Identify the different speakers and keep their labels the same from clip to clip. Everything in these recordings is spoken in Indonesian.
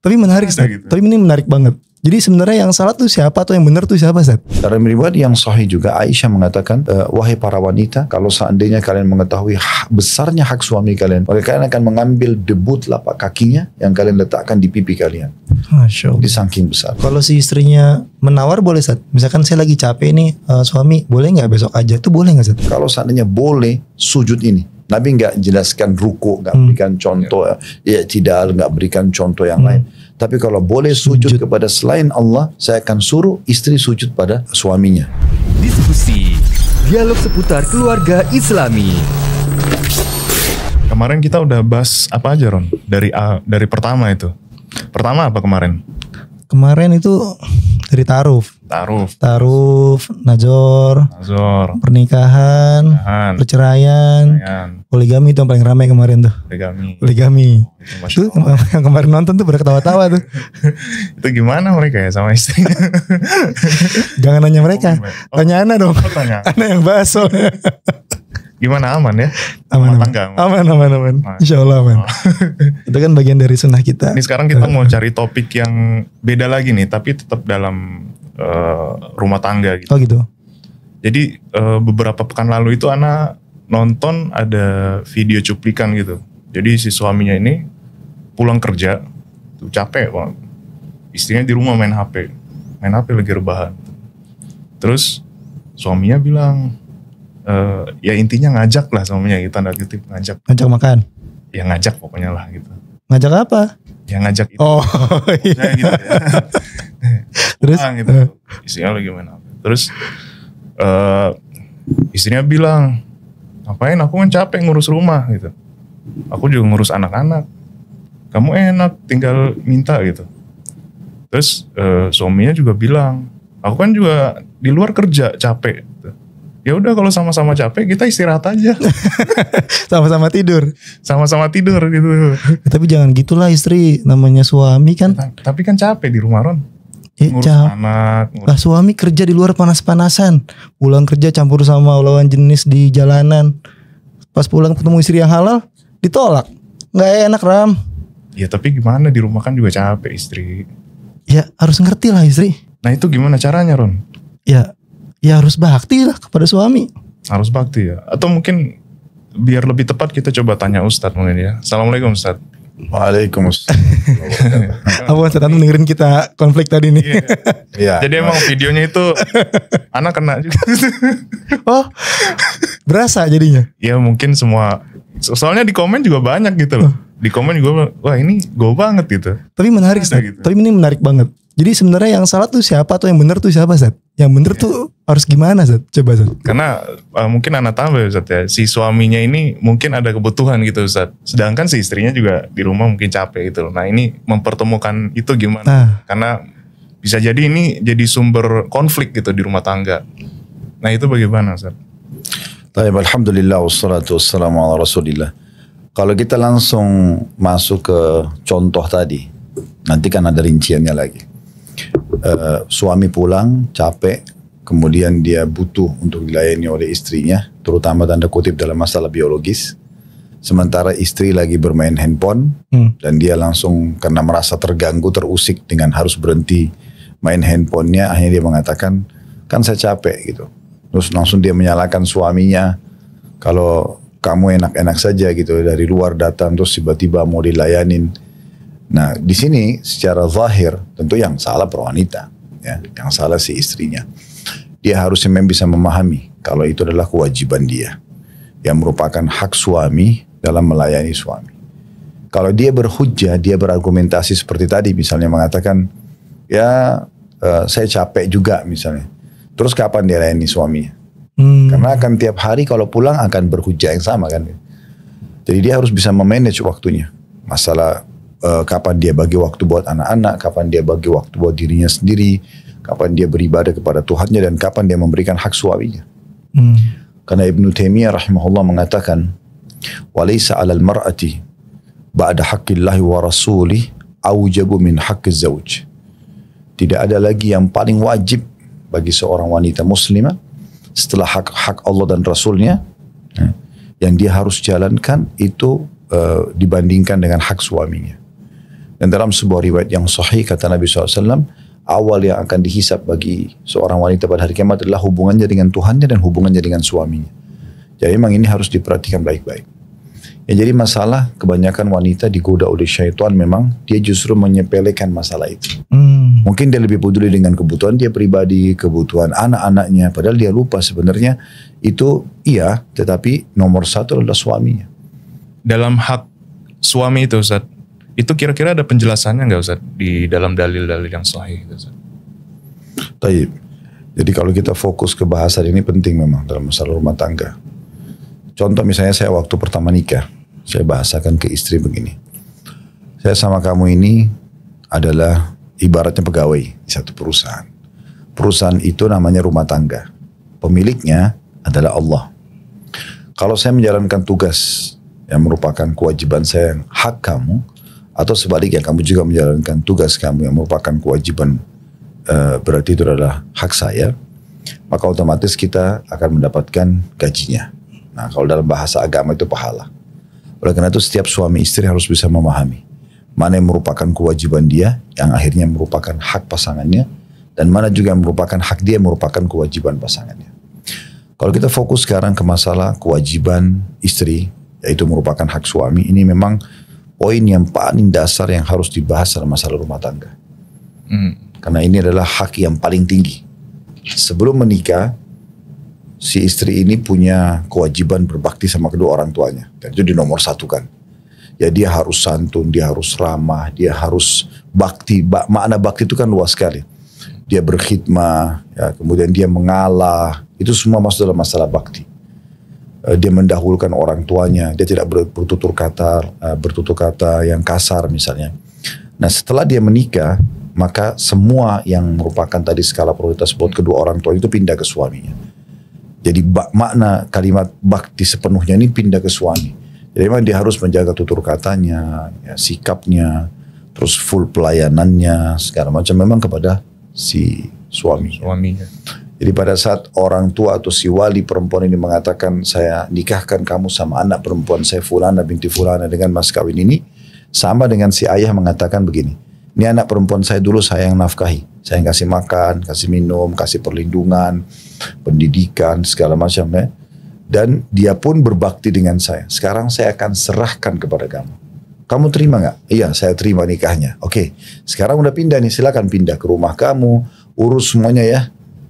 Speaker 1: Tapi menarik, Ustaz.
Speaker 2: Gitu.
Speaker 1: Tapi ini menarik banget. Jadi sebenarnya yang salah tuh siapa atau yang benar tuh siapa, Ustaz?
Speaker 3: Dalam riwayat yang sahih juga Aisyah mengatakan, wahai para wanita, kalau seandainya kalian mengetahui besarnya hak suami kalian, maka kalian akan mengambil debu telapak kakinya yang kalian letakkan di pipi kalian.
Speaker 1: Masya Allah.
Speaker 3: Di saking besar.
Speaker 1: Kalau si istrinya menawar boleh, Ustaz? Misalkan saya lagi capek nih, suami, boleh nggak besok aja? Itu boleh nggak, Ustaz?
Speaker 3: Kalau seandainya boleh sujud ini, Nabi nggak jelaskan ruku, nggak berikan contoh i'tidal, nggak berikan contoh yang lain. Tapi kalau boleh sujud kepada selain Allah, saya akan suruh istri sujud pada suaminya.
Speaker 4: Diskusi, dialog seputar keluarga Islami.
Speaker 2: Kemarin kita udah bahas apa aja, Ron? Dari pertama itu. Pertama apa kemarin?
Speaker 1: Kemarin itu dari ta'aruf, najor, pernikahan, perceraian, poligami itu yang paling ramai kemarin tuh. Poligami. Itu yang kemarin nonton tuh pada ketawa-tawa tuh.
Speaker 2: Itu gimana mereka ya sama istrinya?
Speaker 1: Jangan nanya mereka, tanya Ana dong. Ana yang bahas soalnya.
Speaker 2: Gimana, aman ya?
Speaker 1: Aman. Insya Allah aman. Itu kan bagian dari sunnah kita.
Speaker 2: Ini sekarang kita mau cari topik yang beda lagi nih, tapi tetap dalam rumah tangga gitu.
Speaker 1: Oh gitu.
Speaker 2: Jadi beberapa pekan lalu itu Ana nonton ada video cuplikan gitu. Jadi si suaminya ini pulang kerja, tuh capek banget. Istrinya di rumah main HP lagi rebahan. Terus suaminya bilang, ya intinya ngajak lah suaminya gitu, tanda kutip ngajak
Speaker 1: makan.
Speaker 2: Ya ngajak pokoknya lah gitu.
Speaker 1: Ngajak apa?
Speaker 2: Ya ngajak itu.
Speaker 1: Oh iya.
Speaker 2: Gitu ya.
Speaker 1: Terus
Speaker 2: gitu. Istrinya lagi main HP. Terus istrinya bilang, ngapain, aku kan capek ngurus rumah gitu. Aku juga ngurus anak-anak. Kamu enak tinggal minta gitu. Terus suaminya juga bilang, aku kan juga di luar kerja capek gitu. Ya udah kalau sama-sama capek kita istirahat aja.
Speaker 1: Sama-sama tidur
Speaker 2: gitu.
Speaker 1: Tapi jangan gitulah istri, namanya suami kan.
Speaker 2: Tapi kan capek di rumah, Ron. Ngurus anak.
Speaker 1: Lah suami kerja di luar panas-panasan, pulang kerja campur sama lawan jenis di jalanan. Pas pulang ketemu istri yang halal, ditolak. Nggak enak, Ram.
Speaker 2: Ya tapi gimana, di rumah kan juga capek istri.
Speaker 1: Ya harus ngerti lah istri.
Speaker 2: Nah itu gimana caranya, Ron?
Speaker 1: Ya harus bakti lah kepada suami.
Speaker 2: Harus bakti ya. Atau mungkin biar lebih tepat kita coba tanya Ustadz mungkin ya. Assalamualaikum Ustadz.
Speaker 3: Waalaikumsalam.
Speaker 1: Apa Ustadz dengerin kita konflik tadi nih?
Speaker 3: Iya.
Speaker 2: Jadi emang videonya itu anak kena juga.
Speaker 1: Oh berasa jadinya?
Speaker 2: Ya mungkin semua. Soalnya di komen juga banyak gitu loh. Di komen juga, wah ini go banget gitu.
Speaker 1: Tapi menarik Ustadz.
Speaker 2: Gitu.
Speaker 1: Tapi ini menarik banget. Jadi sebenarnya yang salah tuh siapa atau yang benar tuh siapa, Ustadz? Yang benar tuh harus gimana, Ustadz? Coba, Ustadz. Karena
Speaker 2: mungkin anak tambah, Ustadz ya. Si suaminya ini mungkin ada kebutuhan gitu, Ustadz. Sedangkan si istrinya juga di rumah mungkin capek gitu loh. Nah ini mempertemukan itu gimana? Karena bisa jadi ini jadi sumber konflik gitu di rumah tangga. Nah itu bagaimana, Ustadz?
Speaker 3: Alhamdulillah wassalatu wassalamu ala rasulillah. Kalau kita langsung masuk ke contoh tadi, nanti kan ada rinciannya lagi. Suami pulang capek, kemudian dia butuh untuk dilayani oleh istrinya, terutama tanda kutip dalam masalah biologis. Sementara istri lagi bermain handphone dan dia langsung karena merasa terganggu, terusik dengan harus berhenti main handphonenya, akhirnya dia mengatakan, kan saya capek gitu. Terus langsung dia menyalahkan suaminya, kalau kamu enak-enak saja gitu, dari luar datang terus tiba-tiba mau dilayanin. Nah di sini secara zahir tentu yang salah wanita, ya, yang salah si istrinya. Dia harusnya memang bisa memahami kalau itu adalah kewajiban dia, yang merupakan hak suami dalam melayani suami. Kalau dia berhujjah, dia berargumentasi seperti tadi, misalnya mengatakan, ya saya capek juga misalnya. Terus kapan dia layani suaminya? Karena akan tiap hari kalau pulang akan berhujjah yang sama kan. Jadi dia harus bisa memanage waktunya. Masalah kapan dia bagi waktu buat anak-anak, kapan dia bagi waktu buat dirinya sendiri, kapan dia beribadah kepada Tuhannya, dan kapan dia memberikan hak suaminya. Karena Ibnu Taimiyah rahimahullah mengatakan, walaysa 'alal mar'ati ba'da haqqillahi wa rasulih aujabu min haqqiz zauj. Tidak ada lagi yang paling wajib bagi seorang wanita muslimah setelah hak Allah dan Rasulnya yang dia harus jalankan itu dibandingkan dengan hak suaminya. Dan dalam sebuah riwayat yang sahih kata Nabi SAW, awal yang akan dihisab bagi seorang wanita pada hari kiamat adalah hubungannya dengan Tuhannya dan hubungannya dengan suaminya. Jadi memang ini harus diperhatikan baik-baik. Ya, jadi masalah kebanyakan wanita digoda oleh syaitan memang dia justru menyepelekan masalah itu. Mungkin dia lebih peduli dengan kebutuhan dia pribadi, kebutuhan anak-anaknya. Padahal dia lupa sebenarnya itu iya, tetapi nomor satu adalah suaminya.
Speaker 2: Dalam hak suami itu Ustaz, itu kira-kira ada penjelasannya nggak Ustaz di dalam dalil-dalil yang sahih itu Ustaz?
Speaker 3: Taib. Jadi kalau kita fokus ke bahasan ini penting memang dalam masalah rumah tangga. Contoh misalnya saya waktu pertama nikah, saya bahasakan ke istri begini. Saya sama kamu ini adalah ibaratnya pegawai di satu perusahaan. Perusahaan itu namanya rumah tangga. Pemiliknya adalah Allah. Kalau saya menjalankan tugas yang merupakan kewajiban saya, yang hak kamu, atau sebaliknya kamu juga menjalankan tugas kamu yang merupakan kewajiban, berarti itu adalah hak saya, maka otomatis kita akan mendapatkan gajinya. Nah, kalau dalam bahasa agama itu pahala. Oleh karena itu setiap suami istri harus bisa memahami mana yang merupakan kewajiban dia, yang akhirnya merupakan hak pasangannya, dan mana juga yang merupakan hak dia, merupakan kewajiban pasangannya. Kalau kita fokus sekarang ke masalah kewajiban istri, yaitu merupakan hak suami, ini memang poin yang paling dasar yang harus dibahas dalam masalah rumah tangga. Karena ini adalah hak yang paling tinggi. Sebelum menikah, si istri ini punya kewajiban berbakti sama kedua orang tuanya. Dan itu di nomor satu kan. Ya dia harus santun, dia harus ramah, dia harus bakti. Makna bakti itu kan luas sekali. Dia berkhidmah, ya, kemudian dia mengalah. Itu semua masuk dalam masalah bakti. Dia mendahulukan orang tuanya, dia tidak bertutur kata yang kasar misalnya. Nah setelah dia menikah, maka semua yang merupakan tadi skala prioritas buat kedua orang tua itu pindah ke suaminya. Jadi makna kalimat bakti sepenuhnya ini pindah ke suami. Jadi memang dia harus menjaga tutur katanya, ya, sikapnya, terus full pelayanannya, segala macam memang kepada si suaminya. Jadi pada saat orang tua atau si wali perempuan ini mengatakan saya nikahkan kamu sama anak perempuan saya Fulana binti Fulana dengan mas kawin ini, sama dengan si ayah mengatakan begini, ini anak perempuan saya dulu saya yang nafkahi, saya yang kasih makan, kasih minum, kasih perlindungan, pendidikan, segala macam ya. Dan dia pun berbakti dengan saya. Sekarang saya akan serahkan kepada kamu. Kamu terima gak? Iya, saya terima nikahnya. Oke, sekarang udah pindah nih, silakan pindah ke rumah kamu, urus semuanya ya.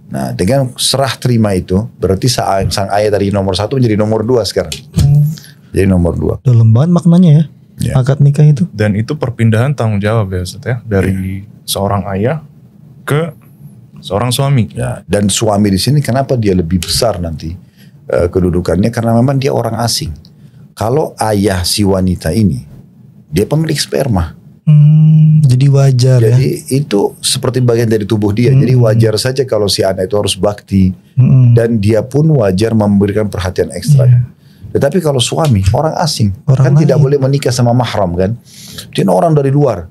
Speaker 3: Nah, dengan serah terima itu, berarti sang ayah dari nomor 1 menjadi nomor 2 sekarang. Jadi nomor 2.
Speaker 1: Dalam banget maknanya ya. Akad nikah itu.
Speaker 2: Dan itu perpindahan tanggung jawab ya Ustaz ya. Dari seorang ayah ke seorang suami.
Speaker 3: Ya, dan suami di sini kenapa dia lebih besar nanti kedudukannya? Karena memang dia orang asing. Kalau ayah si wanita ini, dia pemilik sperma.
Speaker 1: Jadi wajar ya.
Speaker 3: Jadi itu seperti bagian dari tubuh dia. Jadi wajar saja kalau si anak itu harus bakti. Dan dia pun wajar memberikan perhatian ekstra. Tetapi kalau suami, orang asing. Kan tidak boleh menikah sama mahram kan. Dia orang dari luar.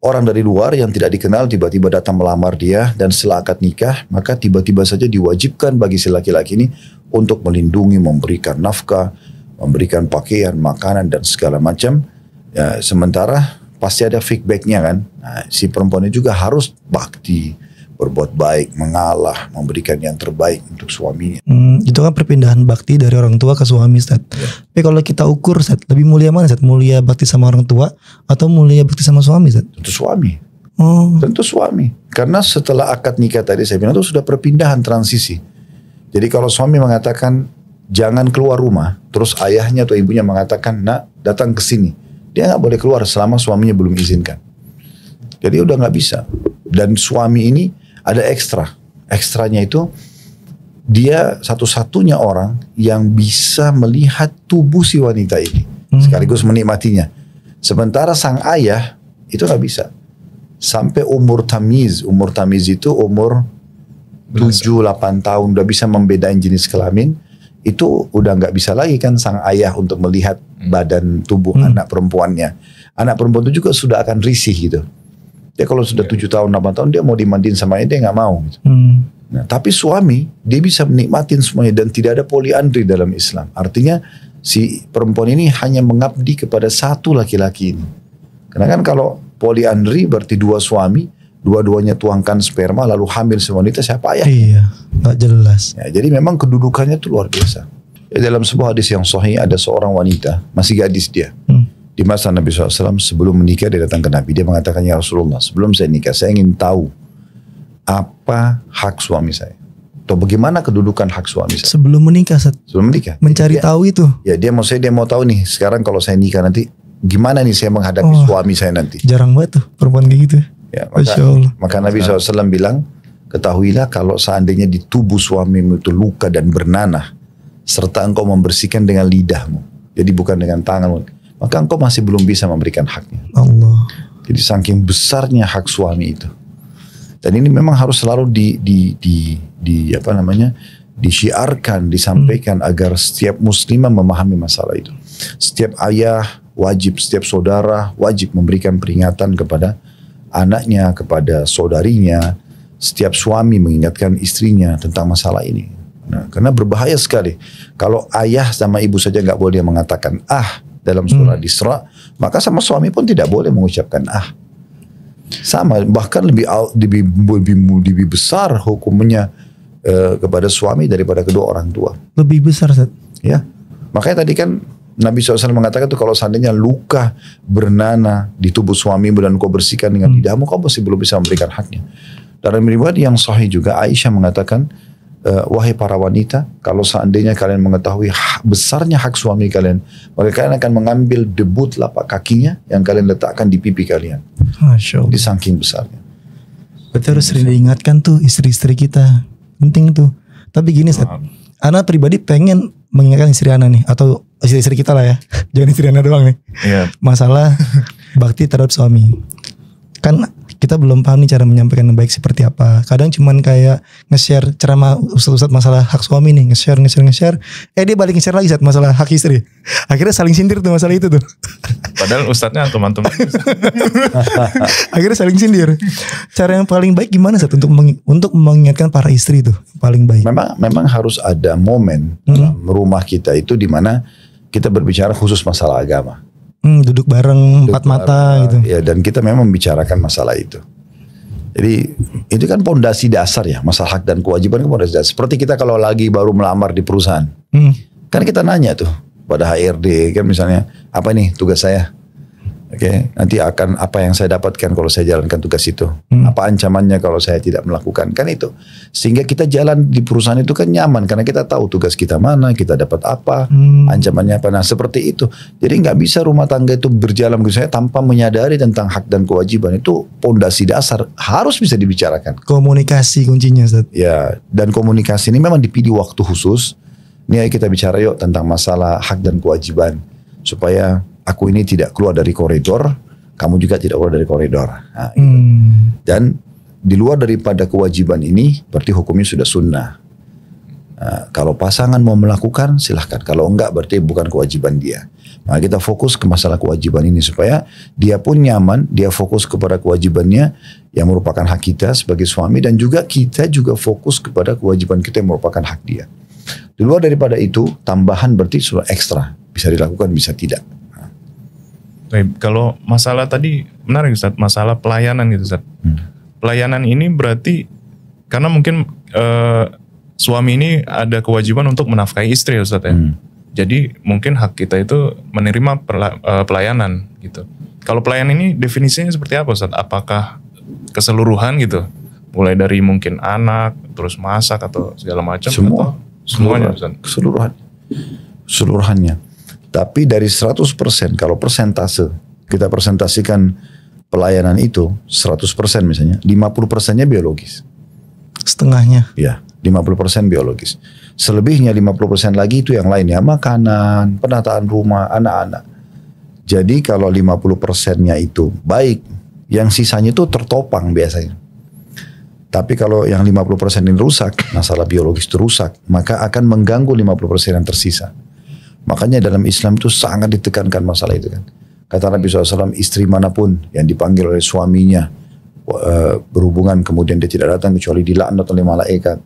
Speaker 3: Orang dari luar yang tidak dikenal tiba-tiba datang melamar dia. Dan setelah akad nikah, maka tiba-tiba saja diwajibkan bagi si laki-laki ini untuk melindungi, memberikan nafkah, memberikan pakaian, makanan dan segala macam. Ya, sementara pasti ada feedbacknya kan. Nah, si perempuan ini juga harus bakti, berbuat baik, mengalah, memberikan yang terbaik untuk suaminya.
Speaker 1: Itu kan perpindahan bakti dari orang tua ke suami, Ustaz. Tapi kalau kita ukur, Ustaz, lebih mulia mana, Ustaz? Mulia bakti sama orang tua atau mulia bakti sama suami, Ustaz?
Speaker 3: Tentu suami. Tentu suami. Karena setelah akad nikah tadi saya bilang itu sudah perpindahan transisi. Jadi kalau suami mengatakan jangan keluar rumah, terus ayahnya atau ibunya mengatakan nak datang ke sini, dia nggak boleh keluar selama suaminya belum izinkan. Jadi udah nggak bisa. Dan suami ini ada ekstranya itu dia satu-satunya orang yang bisa melihat tubuh si wanita ini sekaligus menikmatinya. Sementara sang ayah itu nggak bisa. Sampai umur tamiz itu umur 7-8 tahun udah bisa membedain jenis kelamin, itu udah nggak bisa lagi kan sang ayah untuk melihat badan tubuh anak perempuannya. Anak perempuan itu juga sudah akan risih gitu. Dia kalau sudah 7 tahun, 8 tahun dia mau dimandiin sama dia nggak mau. Gitu. Nah, tapi suami dia bisa menikmatin semuanya dan tidak ada poliandri dalam Islam. Artinya si perempuan ini hanya mengabdi kepada satu laki-laki ini. Karena kan kalau poliandri berarti 2 suami, dua-duanya tuangkan sperma lalu hamil sewanita, siapa ayah?
Speaker 1: Iya, nggak jelas.
Speaker 3: Ya, jadi memang kedudukannya itu luar biasa. Dalam sebuah hadis yang sahih ada seorang wanita, masih gadis dia. Di masa Nabi SAW sebelum menikah dia datang ke Nabi. Dia mengatakan, ya Rasulullah, sebelum saya nikah saya ingin tahu apa hak suami saya. Atau bagaimana kedudukan hak suami saya.
Speaker 1: Sebelum menikah,
Speaker 3: Sebelum menikah.
Speaker 1: mencari tahu itu.
Speaker 3: Ya dia mau tahu nih, sekarang kalau saya nikah nanti gimana nih saya menghadapi suami saya nanti.
Speaker 1: Jarang banget tuh perempuan kayak gitu.
Speaker 3: Ya, maka Nabi SAW bilang, ketahuilah kalau seandainya di tubuh suamimu itu luka dan bernanah, serta engkau membersihkan dengan lidahmu, jadi bukan dengan tanganmu, maka engkau masih belum bisa memberikan haknya.
Speaker 1: Allah.
Speaker 3: Jadi saking besarnya hak suami itu. Dan ini memang harus selalu disyiarkan, disampaikan agar setiap muslimah memahami masalah itu. Setiap ayah wajib, setiap saudara wajib memberikan peringatan kepada anaknya, kepada saudarinya. Setiap suami mengingatkan istrinya tentang masalah ini. Nah, karena berbahaya sekali. Kalau ayah sama ibu saja nggak boleh mengatakan dalam surah Isra, maka sama suami pun tidak boleh mengucapkan Sama, bahkan lebih besar hukumnya kepada suami daripada kedua orang tua.
Speaker 1: Lebih besar, Ustaz.
Speaker 3: Ya, makanya tadi kan Nabi SAW mengatakan tuh kalau seandainya luka bernanah di tubuh suamimu dan kau bersihkan dengan lidahmu, kau masih belum bisa memberikan haknya. Dalam riwayat yang sahih juga Aisyah mengatakan, wahai para wanita, kalau seandainya kalian mengetahui besarnya hak suami kalian, maka kalian akan mengambil debu telapak kakinya yang kalian letakkan di pipi kalian.
Speaker 1: Masya Allah.
Speaker 3: Di saking besarnya.
Speaker 1: Betul, harus sering diingatkan tuh istri-istri kita. Penting tuh. Tapi gini, Ana pribadi pengen mengingatkan istri Ana nih, atau istri-istri kita lah ya. Jangan istri Ana doang nih.
Speaker 2: Iya.
Speaker 1: Masalah bakti terhadap suami. Kan kita belum paham nih cara menyampaikan yang baik seperti apa. Kadang cuman kayak nge-share ceramah ustaz-ustaz masalah hak suami nih, nge-share. Dia balik nge-share lagi masalah hak istri. Akhirnya saling sindir tuh masalah itu tuh.
Speaker 2: Padahal ustadznya antum-antum.
Speaker 1: Akhirnya saling sindir. Cara yang paling baik gimana Ustaz untuk mengingatkan para istri itu paling baik?
Speaker 3: Memang harus ada momen dalam rumah kita itu di mana kita berbicara khusus masalah agama.
Speaker 1: Duduk bareng empat mata gitu.
Speaker 3: Ya, dan kita memang membicarakan masalah itu. Jadi itu kan pondasi dasar ya, masalah hak dan kewajiban kan pondasi dasar. Seperti kita kalau lagi baru melamar di perusahaan, kan kita nanya tuh pada HRD kan misalnya, apa nih tugas saya? Oke, nanti akan apa yang saya dapatkan kalau saya jalankan tugas itu? Apa ancamannya kalau saya tidak melakukan? Kan itu. Sehingga kita jalan di perusahaan itu kan nyaman karena kita tahu tugas kita mana, kita dapat apa, ancamannya apa. Nah seperti itu. Jadi nggak bisa rumah tangga itu berjalan begitu saja tanpa menyadari tentang hak dan kewajiban. Itu pondasi dasar harus bisa dibicarakan.
Speaker 1: Komunikasi kuncinya, Ustaz.
Speaker 3: Ya, dan komunikasi ini memang dipilih waktu khusus. Ini ayo kita bicara yuk tentang masalah hak dan kewajiban supaya aku ini tidak keluar dari koridor, kamu juga tidak keluar dari koridor. Nah, gitu. Dan di luar daripada kewajiban ini, berarti hukumnya sudah sunnah. Nah, kalau pasangan mau melakukan, silahkan. Kalau enggak, berarti bukan kewajiban dia. Nah, kita fokus ke masalah kewajiban ini supaya dia pun nyaman, dia fokus kepada kewajibannya yang merupakan hak kita sebagai suami, dan juga kita juga fokus kepada kewajiban kita yang merupakan hak dia. Di luar daripada itu, tambahan berarti sudah ekstra. Bisa dilakukan, bisa tidak.
Speaker 2: Baik, kalau masalah tadi menarik Ustaz, masalah pelayanan gitu Ustaz. Pelayanan ini berarti karena mungkin suami ini ada kewajiban untuk menafkahi istri Ustaz ya. Jadi mungkin hak kita itu menerima pelayanan gitu. Kalau pelayanan ini definisinya seperti apa Ustaz? Apakah keseluruhan gitu? Mulai dari mungkin anak, terus masak atau segala macam? Semuanya Ustaz?
Speaker 3: Keseluruhannya. Tapi dari 100% kalau persentase kita presentasikan pelayanan itu 100% misalnya, 50%-nya biologis.
Speaker 1: Setengahnya.
Speaker 3: Ya, 50% biologis. Selebihnya 50% lagi itu yang lainnya, makanan, penataan rumah, anak-anak. Jadi kalau 50%-nya itu baik, yang sisanya itu tertopang biasanya. Tapi kalau yang 50% ini rusak, masalah biologis itu rusak, maka akan mengganggu 50% yang tersisa. Makanya dalam Islam itu sangat ditekankan masalah itu kan. Kata Nabi SAW, istri manapun yang dipanggil oleh suaminya berhubungan kemudian dia tidak datang kecuali dilaknat oleh malaikat.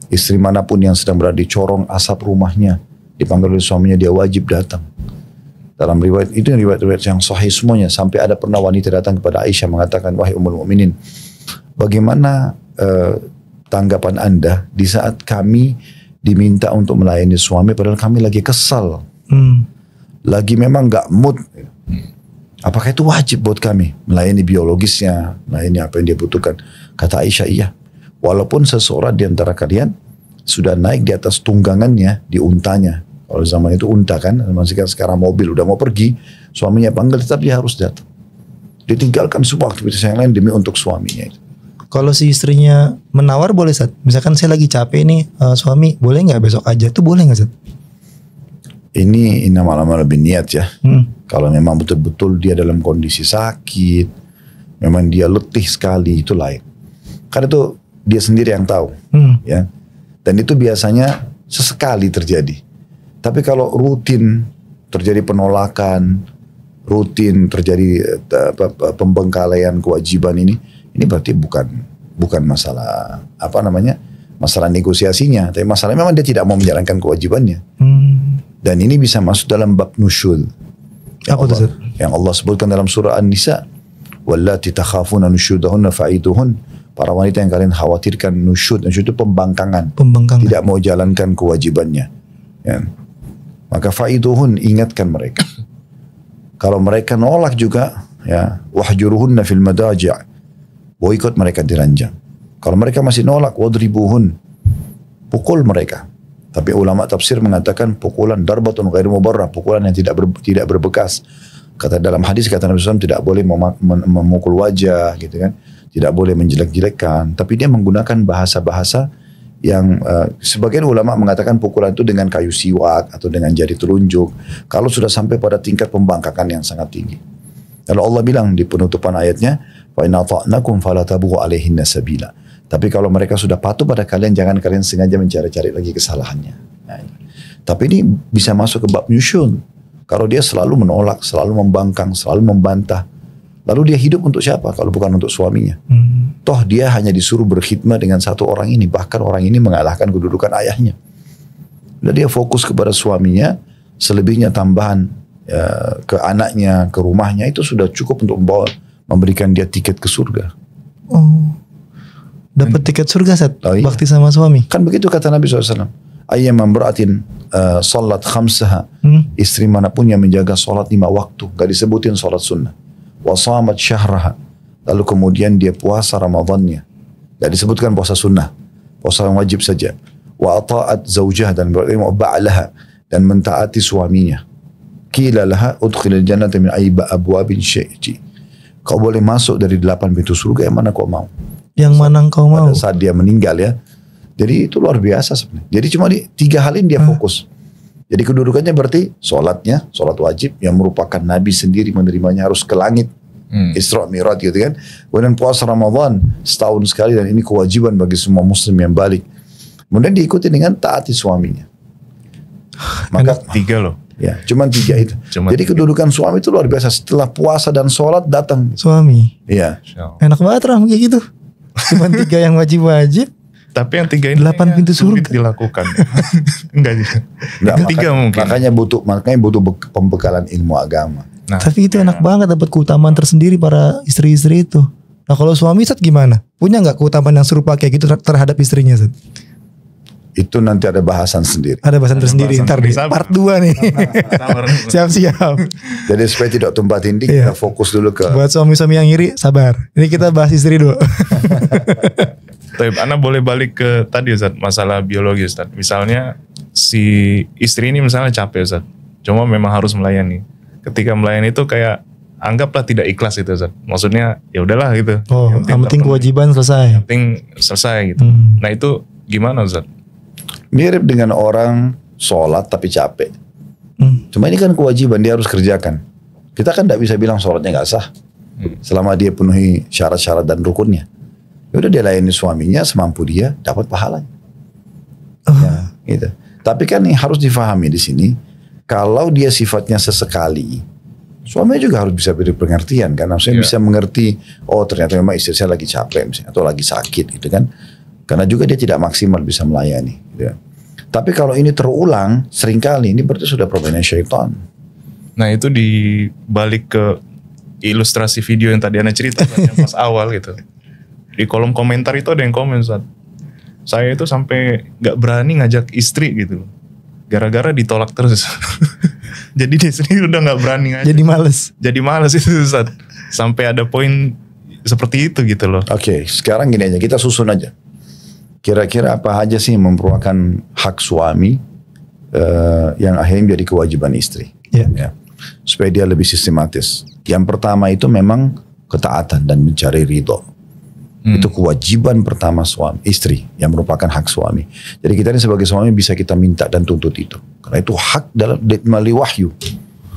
Speaker 3: Istri manapun yang sedang berada di corong asap rumahnya dipanggil oleh suaminya, dia wajib datang. Dalam riwayat itu riwayat-riwayat yang sahih semuanya, sampai ada pernah wanita datang kepada Aisyah mengatakan, wahai Ummul Mukminin, bagaimana tanggapan Anda di saat kami diminta untuk melayani suami padahal kami lagi kesal, lagi memang nggak mood. Apakah itu wajib buat kami melayani biologisnya, melayani apa yang dia butuhkan? Kata Aisyah, iya. Walaupun seseorang di antara kalian sudah naik di atas tunggangannya, di untanya. Kalau zaman itu unta kan, sekarang mobil udah mau pergi, suaminya panggil tetap dia harus datang. Ditinggalkan semua aktivitas yang lain demi untuk suaminya.
Speaker 1: Kalau si istrinya menawar boleh, Ustaz? Misalkan saya lagi capek nih, suami boleh nggak besok aja? Itu boleh nggak, Ustaz?
Speaker 3: Ini malam lebih niat ya. Kalau memang betul-betul dia dalam kondisi sakit, memang dia letih sekali, itu lain. Karena itu dia sendiri yang tahu, ya. Dan itu biasanya sesekali terjadi. Tapi kalau rutin terjadi penolakan, rutin terjadi pembengkalian kewajiban ini berarti bukan masalah masalah negosiasinya, tapi masalahnya memang dia tidak mau menjalankan kewajibannya. Dan ini bisa masuk dalam bab nusyuz. Yang Allah sebutkan dalam surah An-Nisa, wallati takhafuna nusyudahunna fa'iduhun. Para wanita yang kalian khawatirkan nusyud itu pembangkangan. Tidak mau jalankan kewajibannya. Ya. Maka fa'iduhun, ingatkan mereka. Kalau mereka nolak juga, ya, wahjuruhunna fil madaji', boikot mereka di ranjang. Kalau mereka masih nolak, wadribuhun, pukul mereka. Tapi ulama tafsir mengatakan pukulan darbatun ghairu mubarrah, pukulan yang tidak berbekas. Kata dalam hadis kata Nabi SAW tidak boleh memukul wajah, gitu kan, tidak boleh menjelek-jelekkan. Tapi dia menggunakan bahasa-bahasa yang sebagian ulama mengatakan pukulan itu dengan kayu siwak atau dengan jari telunjuk. Kalau sudah sampai pada tingkat pembangkakan yang sangat tinggi. Lalu Allah bilang di penutupan ayatnya, wa inna ta'nakum fala tabughu alaihinna sabila. Tapi kalau mereka sudah patuh pada kalian, jangan kalian sengaja mencari-cari lagi kesalahannya. Nah, tapi ini bisa masuk ke bab nusyuz. Kalau dia selalu menolak, selalu membangkang, selalu membantah, lalu dia hidup untuk siapa kalau bukan untuk suaminya? Toh dia hanya disuruh berkhidmat dengan satu orang ini, bahkan orang ini mengalahkan kedudukan ayahnya. Dan dia fokus kepada suaminya, selebihnya tambahan ke anaknya, ke rumahnya, itu sudah cukup untuk memberikan dia tiket ke surga.
Speaker 1: Dapat tiket surga, Ustaz?
Speaker 3: Oh, iya.
Speaker 1: Bakti sama suami.
Speaker 3: Kan begitu kata Nabi SAW. Ayyamam beratin salat khamsaha. Istri manapun yang menjaga salat 5 waktu. Gak disebutin salat sunnah. Wa samat syahraha. Lalu kemudian dia puasa Ramadannya. Gak disebutkan puasa sunnah. Puasa yang wajib saja. Wa ata'at zawjah dan ba'laha. Dan mentaati suaminya. Qila laha udkhilil jannata min ayba abwabin syi'ti. Kau boleh masuk dari 8 pintu surga, yang mana kau mau?
Speaker 1: Yang mana kau mau?
Speaker 3: Pada saat dia meninggal ya. Jadi itu luar biasa sebenarnya. Jadi cuma di 3 hal ini dia fokus. Jadi kedudukannya berarti sholatnya, sholat wajib yang merupakan Nabi sendiri menerimanya harus ke langit. Isra Mi'raj gitu kan. Kemudian puasa Ramadan setahun sekali dan ini kewajiban bagi semua muslim yang balik. Kemudian diikuti dengan taati suaminya. Maka
Speaker 2: 3 loh.
Speaker 3: Ya, cuman 3 itu. Jadi kedudukan suami itu luar biasa. Setelah puasa dan sholat datang
Speaker 1: suami.
Speaker 3: Iya.
Speaker 1: Enak banget Ram kayak gitu. Cuman 3 yang wajib-wajib.
Speaker 2: Tapi yang 3 ini
Speaker 1: 8 pintu surga
Speaker 2: dilakukan. Enggak sih.
Speaker 3: Enggak,
Speaker 2: 3 mungkin.
Speaker 3: Makanya butuh pembekalan ilmu agama.
Speaker 2: Nah,
Speaker 1: tapi itu enak banget, dapat keutamaan tersendiri para istri-istri itu. Nah kalau suami, Ustaz, gimana? Punya nggak keutamaan yang serupa kayak gitu terhadap istrinya, Ustaz?
Speaker 3: Itu nanti ada bahasan sendiri.
Speaker 1: Ada bahasan tersendiri. Ntar nih, part 2 nih. Siap-siap.
Speaker 3: Jadi supaya tidak tumpah tindih, kita fokus dulu ke.
Speaker 1: Buat suami-suami yang iri, sabar. Ini kita bahas istri dulu.
Speaker 2: Tapi Ana boleh balik ke tadi, Ustaz, masalah biologi, Ustaz. Misalnya si istri ini misalnya capek, Ustaz. Cuma memang harus melayani. Ketika melayani itu kayak anggaplah tidak ikhlas itu, Ustaz. Maksudnya ya udahlah gitu.
Speaker 1: Oh, yang penting kewajiban selesai.
Speaker 2: Yang penting selesai gitu. Nah itu gimana, Ustaz?
Speaker 3: Mirip dengan orang sholat tapi capek. Cuma ini kan kewajiban, dia harus kerjakan. Kita kan tidak bisa bilang sholatnya gak sah. Selama dia penuhi syarat-syarat dan rukunnya. Udah dia layani suaminya semampu dia, dapat pahalanya. Ya, gitu. Tapi kan yang harus difahami di sini, kalau dia sifatnya sesekali, suaminya juga harus bisa beri pengertian kan. Maksudnya bisa mengerti, oh ternyata memang istri saya lagi capek misalnya, atau lagi sakit gitu kan. Karena juga dia tidak maksimal bisa melayani. Gitu. Tapi kalau ini terulang seringkali, ini berarti sudah permainan syaitan.
Speaker 2: Nah itu dibalik ke ilustrasi video yang tadi Ana cerita yang pas awal gitu. Di kolom komentar itu ada yang komen, Ustaz, saya itu sampai gak berani ngajak istri gitu. Gara-gara ditolak terus. Jadi dia sendiri udah gak berani ngajak. Jadi males itu, Ustaz. Sampai ada poin seperti itu gitu loh.
Speaker 3: Oke, sekarang gini aja, kita susun aja. Kira-kira apa aja sih yang merupakan hak suami yang akhirnya menjadi kewajiban istri. Ya. Supaya dia lebih sistematis. Yang pertama itu memang ketaatan dan mencari ridho. Itu kewajiban pertama istri yang merupakan hak suami. Jadi kita ini sebagai suami bisa kita minta dan tuntut itu. Karena itu hak dalam melalui wahyu.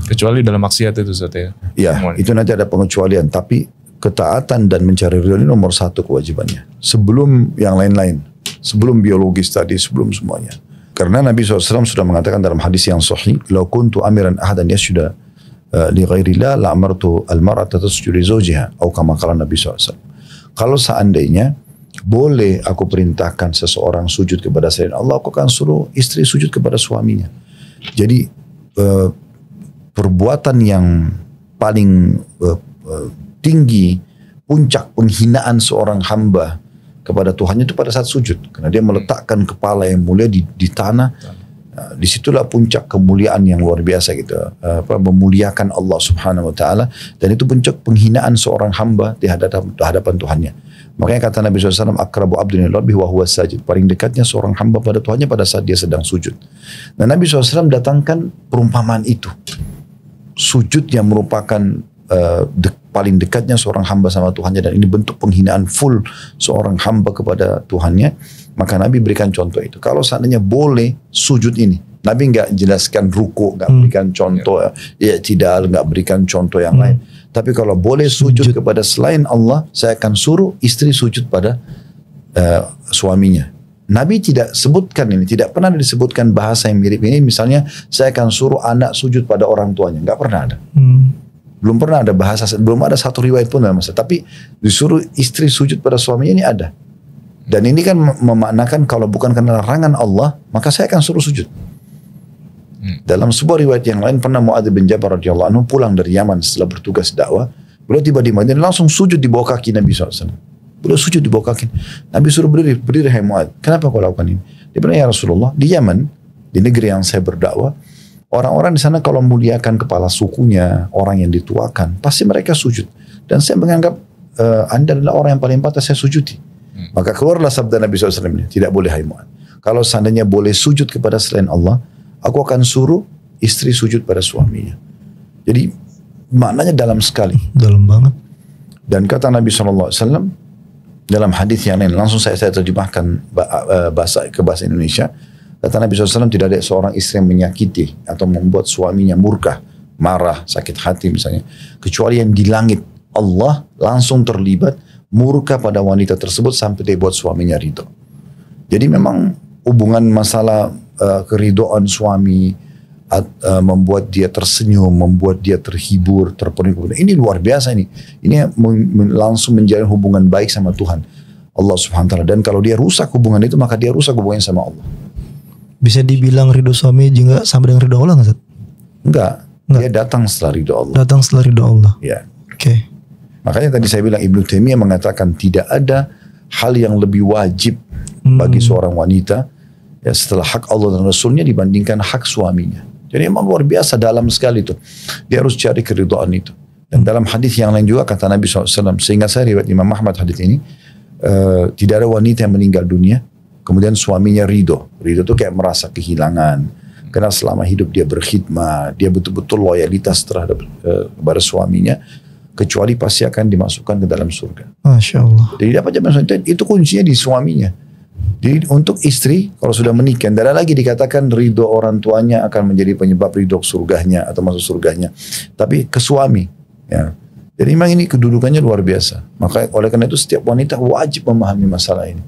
Speaker 2: Kecuali dalam maksiat itu, Ustaz ya.
Speaker 3: Ya, itu nanti ada pengecualian. Tapi ketaatan dan mencari ridho ini nomor satu kewajibannya. Sebelum yang lain-lain. Sebelum biologis tadi, sebelum semuanya. Karena Nabi SAW sudah mengatakan dalam hadis yang sahih, "Lau kuntu amiran ahadan yasjuda li ghairillah la amartu al-mar'ata tasjudu li zawjiha." Atau kama qala Nabi SAW. Kalau seandainya boleh aku perintahkan seseorang sujud kepada selain Allah, aku akan suruh istri sujud kepada suaminya. Jadi perbuatan yang paling tinggi, puncak penghinaan seorang hamba kepada Tuhannya itu pada saat sujud. Karena dia meletakkan kepala yang mulia di tanah. Disitulah puncak kemuliaan yang luar biasa gitu. Memuliakan Allah Subhanahu Wa Taala, dan itu puncak penghinaan seorang hamba di hadapan Tuhannya. Makanya kata Nabi SAW, akrabu abdin ilallahi wa huwa sajid. Paling dekatnya seorang hamba pada Tuhannya pada saat dia sedang sujud. Nah, Nabi SAW datangkan perumpamaan itu. Sujud yang merupakan paling dekatnya seorang hamba sama Tuhannya, dan ini bentuk penghinaan full seorang hamba kepada Tuhannya. Maka Nabi berikan contoh itu. Kalau seandainya boleh sujud ini, Nabi nggak jelaskan ruku, nggak berikan contoh i'tidal, nggak berikan contoh yang lain. Tapi kalau boleh sujud kepada selain Allah, saya akan suruh istri sujud pada suaminya. Nabi tidak sebutkan ini, tidak pernah disebutkan bahasa yang mirip ini. Misalnya, saya akan suruh anak sujud pada orang tuanya, nggak pernah ada. Belum pernah ada bahasa, belum ada satu riwayat pun dalam masa. Tapi disuruh istri sujud pada suaminya ini ada. Dan ini kan memaknakan kalau bukan karena larangan Allah, maka saya akan suruh sujud. Dalam sebuah riwayat yang lain, pernah Mu'adz bin Jabal radhiyallahu anhu pulang dari Yaman setelah bertugas dakwah. Beliau tiba di Madinah, langsung sujud di bawah kaki Nabi SAW. Beliau sujud di bawah kaki. Nabi suruh berdiri, hai Mu'adz. Kenapa kau lakukan ini? Dia bilang, ya Rasulullah, di Yaman, di negeri yang saya berdakwah, orang-orang di sana kalau muliakan kepala sukunya, orang yang dituakan, pasti mereka sujud. Dan saya menganggap Anda adalah orang yang paling pantas saya sujudi. Maka keluarlah sabda Nabi SAW ini, tidak boleh hai Mu'adz. Kalau seandainya boleh sujud kepada selain Allah, aku akan suruh istri sujud pada suaminya. Jadi maknanya dalam sekali.
Speaker 1: Dalam banget.
Speaker 3: Dan kata Nabi SAW dalam hadis yang lain, langsung saya terjemahkan ke bahasa Indonesia. Kata Nabi SAW, tidak ada seorang istri yang menyakiti atau membuat suaminya murka, marah, sakit hati misalnya, kecuali yang di langit Allah langsung terlibat murka pada wanita tersebut sampai dia buat suaminya ridho. Jadi memang hubungan masalah keridoan suami membuat dia tersenyum, membuat dia terhibur, terpenuhi. Ini luar biasa ini. Ini langsung menjalin hubungan baik sama Tuhan Allah Subhanahu Wa Taala. Dan kalau dia rusak hubungan itu, maka dia rusak hubungannya sama Allah.
Speaker 1: Bisa dibilang ridho suami juga sama dengan ridho Allah nggak, Ustaz?
Speaker 3: Enggak. Dia datang setelah ridho Allah.
Speaker 1: Datang setelah ridho Allah.
Speaker 3: Ya.
Speaker 1: Oke.
Speaker 3: Makanya tadi saya bilang Ibnu Taimiyah mengatakan tidak ada hal yang lebih wajib bagi seorang wanita ya setelah hak Allah dan Rasulnya dibandingkan hak suaminya. Jadi memang luar biasa dalam sekali itu. Dia harus cari keridhaan itu. Dan dalam hadis yang lain juga kata Nabi SAW, sehingga saya riwayat Imam Ahmad hadis ini, tidak ada wanita yang meninggal dunia kemudian suaminya ridho. Ridho itu kayak merasa kehilangan. Karena selama hidup dia berkhidmat, dia betul-betul loyalitas terhadap kepada suaminya, kecuali pasti akan dimasukkan ke dalam surga.
Speaker 1: Masya Allah.
Speaker 3: Jadi apa aja itu kuncinya di suaminya. Jadi untuk istri kalau sudah menikah, tidak ada lagi dikatakan ridho orang tuanya akan menjadi penyebab ridho surganya atau masuk surganya, tapi ke suami. Ya. Jadi memang ini kedudukannya luar biasa. Maka oleh karena itu setiap wanita wajib memahami masalah ini.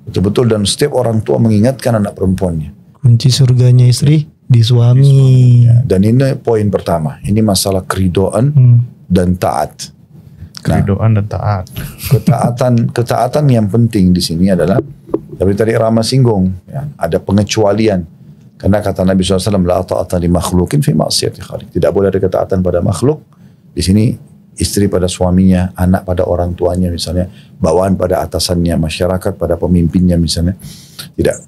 Speaker 3: Betul-betul, dan setiap orang tua mengingatkan anak perempuannya. Kunci surganya istri di suami. Ya. Dan ini poin pertama. Ini masalah keridoan dan taat.
Speaker 2: Keridoan dan taat.
Speaker 3: Ketaatan yang penting di sini adalah, tapi tadi Rama singgung, ya, ada pengecualian. Karena kata Nabi SAW, la ta'ata li makhlukin fi ma'siyati khaliq. Tidak boleh ada ketaatan pada makhluk. Di sini istri pada suaminya, anak pada orang tuanya misalnya, bawaan pada atasannya, masyarakat pada pemimpinnya misalnya.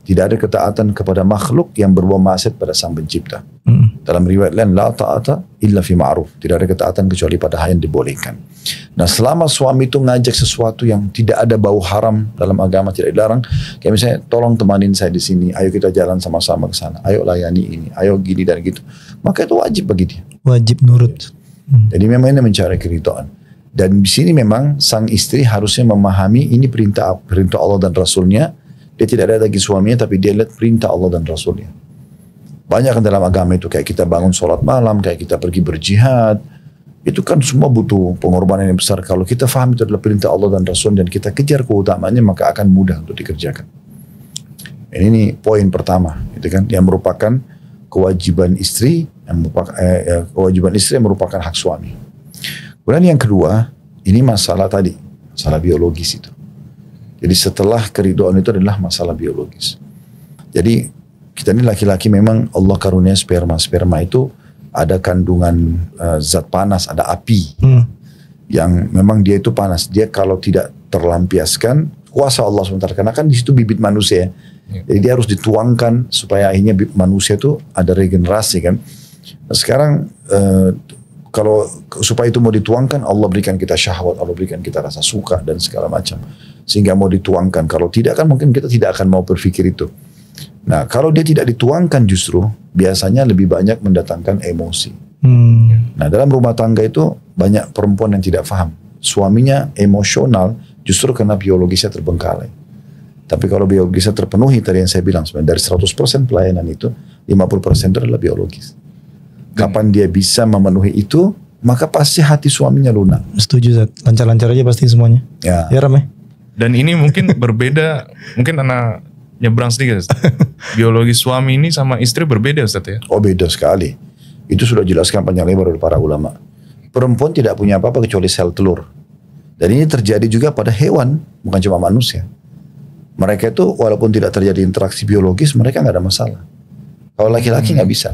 Speaker 3: Tidak ada ketaatan kepada makhluk yang berbuat maksiat pada Sang Pencipta. Dalam riwayat lain, la ta'ata illa fi ma'ruf. Tidak ada ketaatan kecuali pada hal yang dibolehkan. Nah, selama suami itu ngajak sesuatu yang tidak ada bau haram dalam agama, tidak dilarang, kayak misalnya, tolong temanin saya di sini, ayo kita jalan sama-sama ke sana, ayo layani ini, ayo gini dan gitu, maka itu wajib bagi dia.
Speaker 1: Wajib nurut.
Speaker 3: Jadi memang ini mencari keridhaan. Dan di sini memang sang istri harusnya memahami ini perintah Allah dan Rasulnya. Dia tidak ada lagi suaminya, tapi dia lihat perintah Allah dan Rasulnya. Banyak kan dalam agama itu, kayak kita bangun sholat malam, kayak kita pergi berjihad, itu kan semua butuh pengorbanan yang besar. Kalau kita faham itu adalah perintah Allah dan Rasul dan kita kejar keutamaannya, maka akan mudah untuk dikerjakan. Ini poin pertama, itu kan, yang merupakan kewajiban istri, yang merupakan hak suami. Kemudian yang kedua, ini masalah tadi, masalah biologis itu. Jadi setelah keridhaan itu adalah masalah biologis. Jadi kita ini laki-laki memang Allah karunia sperma. Sperma itu ada kandungan zat panas, ada api yang memang dia itu panas. Dia kalau tidak terlampiaskan, kuasa Allah sebentar. Karena kan di situ bibit manusia. Jadi dia harus dituangkan supaya akhirnya manusia itu ada regenerasi kan. Nah, sekarang kalau supaya itu mau dituangkan, Allah berikan kita syahwat, Allah berikan kita rasa suka dan segala macam. Sehingga mau dituangkan. Kalau tidak kan mungkin kita tidak akan mau berpikir itu. Nah, kalau dia tidak dituangkan justru biasanya lebih banyak mendatangkan emosi. Nah, dalam rumah tangga itu banyak perempuan yang tidak paham. Suaminya emosional justru karena biologisnya terbengkalai. Tapi kalau biologisnya terpenuhi, tadi yang saya bilang sebenarnya dari 100% pelayanan itu 50% itu adalah biologis. Kapan dia bisa memenuhi itu, maka pasti hati suaminya lunak.
Speaker 1: Setuju, Zat. Lancar-lancar aja pasti semuanya. Ya Ram ya.
Speaker 2: Dan ini mungkin berbeda, mungkin anak nyebrang sedikit. Biologi suami ini sama istri berbeda Ustaz ya?
Speaker 3: Oh beda sekali. Itu sudah jelaskan panjang lebar oleh para ulama. Perempuan tidak punya apa-apa kecuali sel telur. Dan ini terjadi juga pada hewan, bukan cuma manusia. Mereka itu walaupun tidak terjadi interaksi biologis, mereka nggak ada masalah. Kalau laki-laki nggak bisa.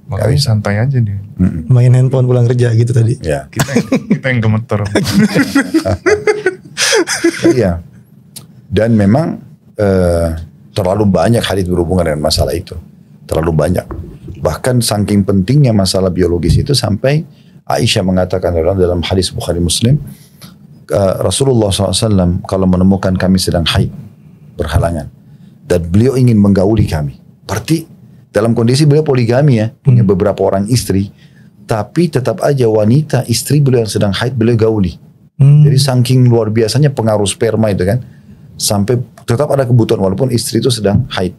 Speaker 2: Makanya santai aja dia.
Speaker 1: Main handphone pulang kerja gitu tadi.
Speaker 3: Ya.
Speaker 2: Kita yang gemeter.
Speaker 3: Iya. Dan memang terlalu banyak hadits berhubungan dengan masalah itu. Terlalu banyak. Bahkan saking pentingnya masalah biologis itu sampai Aisyah mengatakan dalam hadis Bukhari Muslim, Rasulullah SAW kalau menemukan kami sedang haid, berhalangan, dan beliau ingin menggauli kami. Berarti dalam kondisi beliau poligami ya, punya beberapa orang istri, tapi tetap aja wanita istri beliau yang sedang haid beliau gauli. Jadi saking luar biasanya pengaruh sperma itu kan, sampai tetap ada kebutuhan walaupun istri itu sedang haid.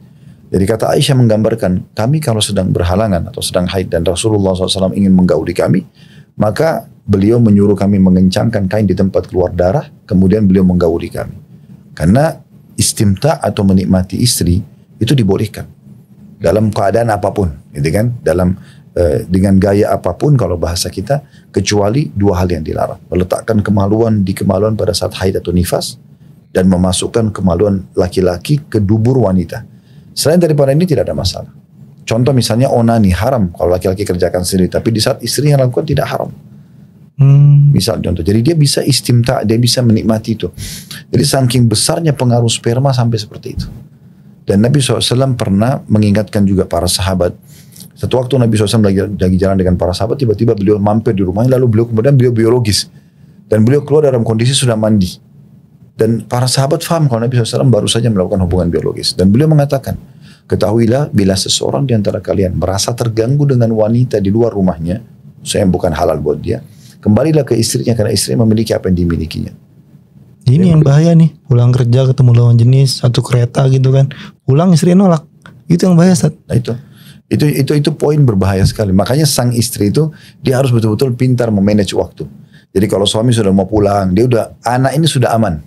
Speaker 3: Jadi kata Aisyah menggambarkan, kami kalau sedang berhalangan atau sedang haid dan Rasulullah SAW ingin menggauli kami, maka beliau menyuruh kami mengencangkan kain di tempat keluar darah, kemudian beliau menggauli kami. Karena istimta atau menikmati istri itu dibolehkan dalam keadaan apapun, gitu kan? Dengan gaya apapun kalau bahasa kita, kecuali dua hal yang dilarang: meletakkan kemaluan di kemaluan pada saat haid atau nifas, dan memasukkan kemaluan laki-laki ke dubur wanita. Selain daripada ini tidak ada masalah. Contoh misalnya onani haram kalau laki-laki kerjakan sendiri, tapi di saat istri yang lakukan tidak haram. Misal contoh, jadi dia bisa istimta, dia bisa menikmati itu. Jadi saking besarnya pengaruh sperma sampai seperti itu. Dan Nabi SAW pernah mengingatkan juga para sahabat. Satu waktu Nabi SAW lagi jalan dengan para sahabat, tiba-tiba beliau mampir di rumahnya, lalu kemudian beliau biologis. Dan beliau keluar dalam kondisi sudah mandi. Dan para sahabat faham kalau Nabi SAW baru saja melakukan hubungan biologis. Dan beliau mengatakan, ketahuilah bila seseorang di antara kalian merasa terganggu dengan wanita di luar rumahnya, yang bukan halal buat dia, kembalilah ke istrinya karena istrinya memiliki apa yang dimilikinya.
Speaker 1: Ini yang bahaya nih, pulang kerja ketemu lawan jenis, satu kereta gitu kan, pulang istri nolak, itu yang bahaya Ustaz.
Speaker 3: Nah itu poin berbahaya sekali. Makanya sang istri itu dia harus betul-betul pintar memanage waktu. Jadi kalau suami sudah mau pulang, dia udah anak ini sudah aman.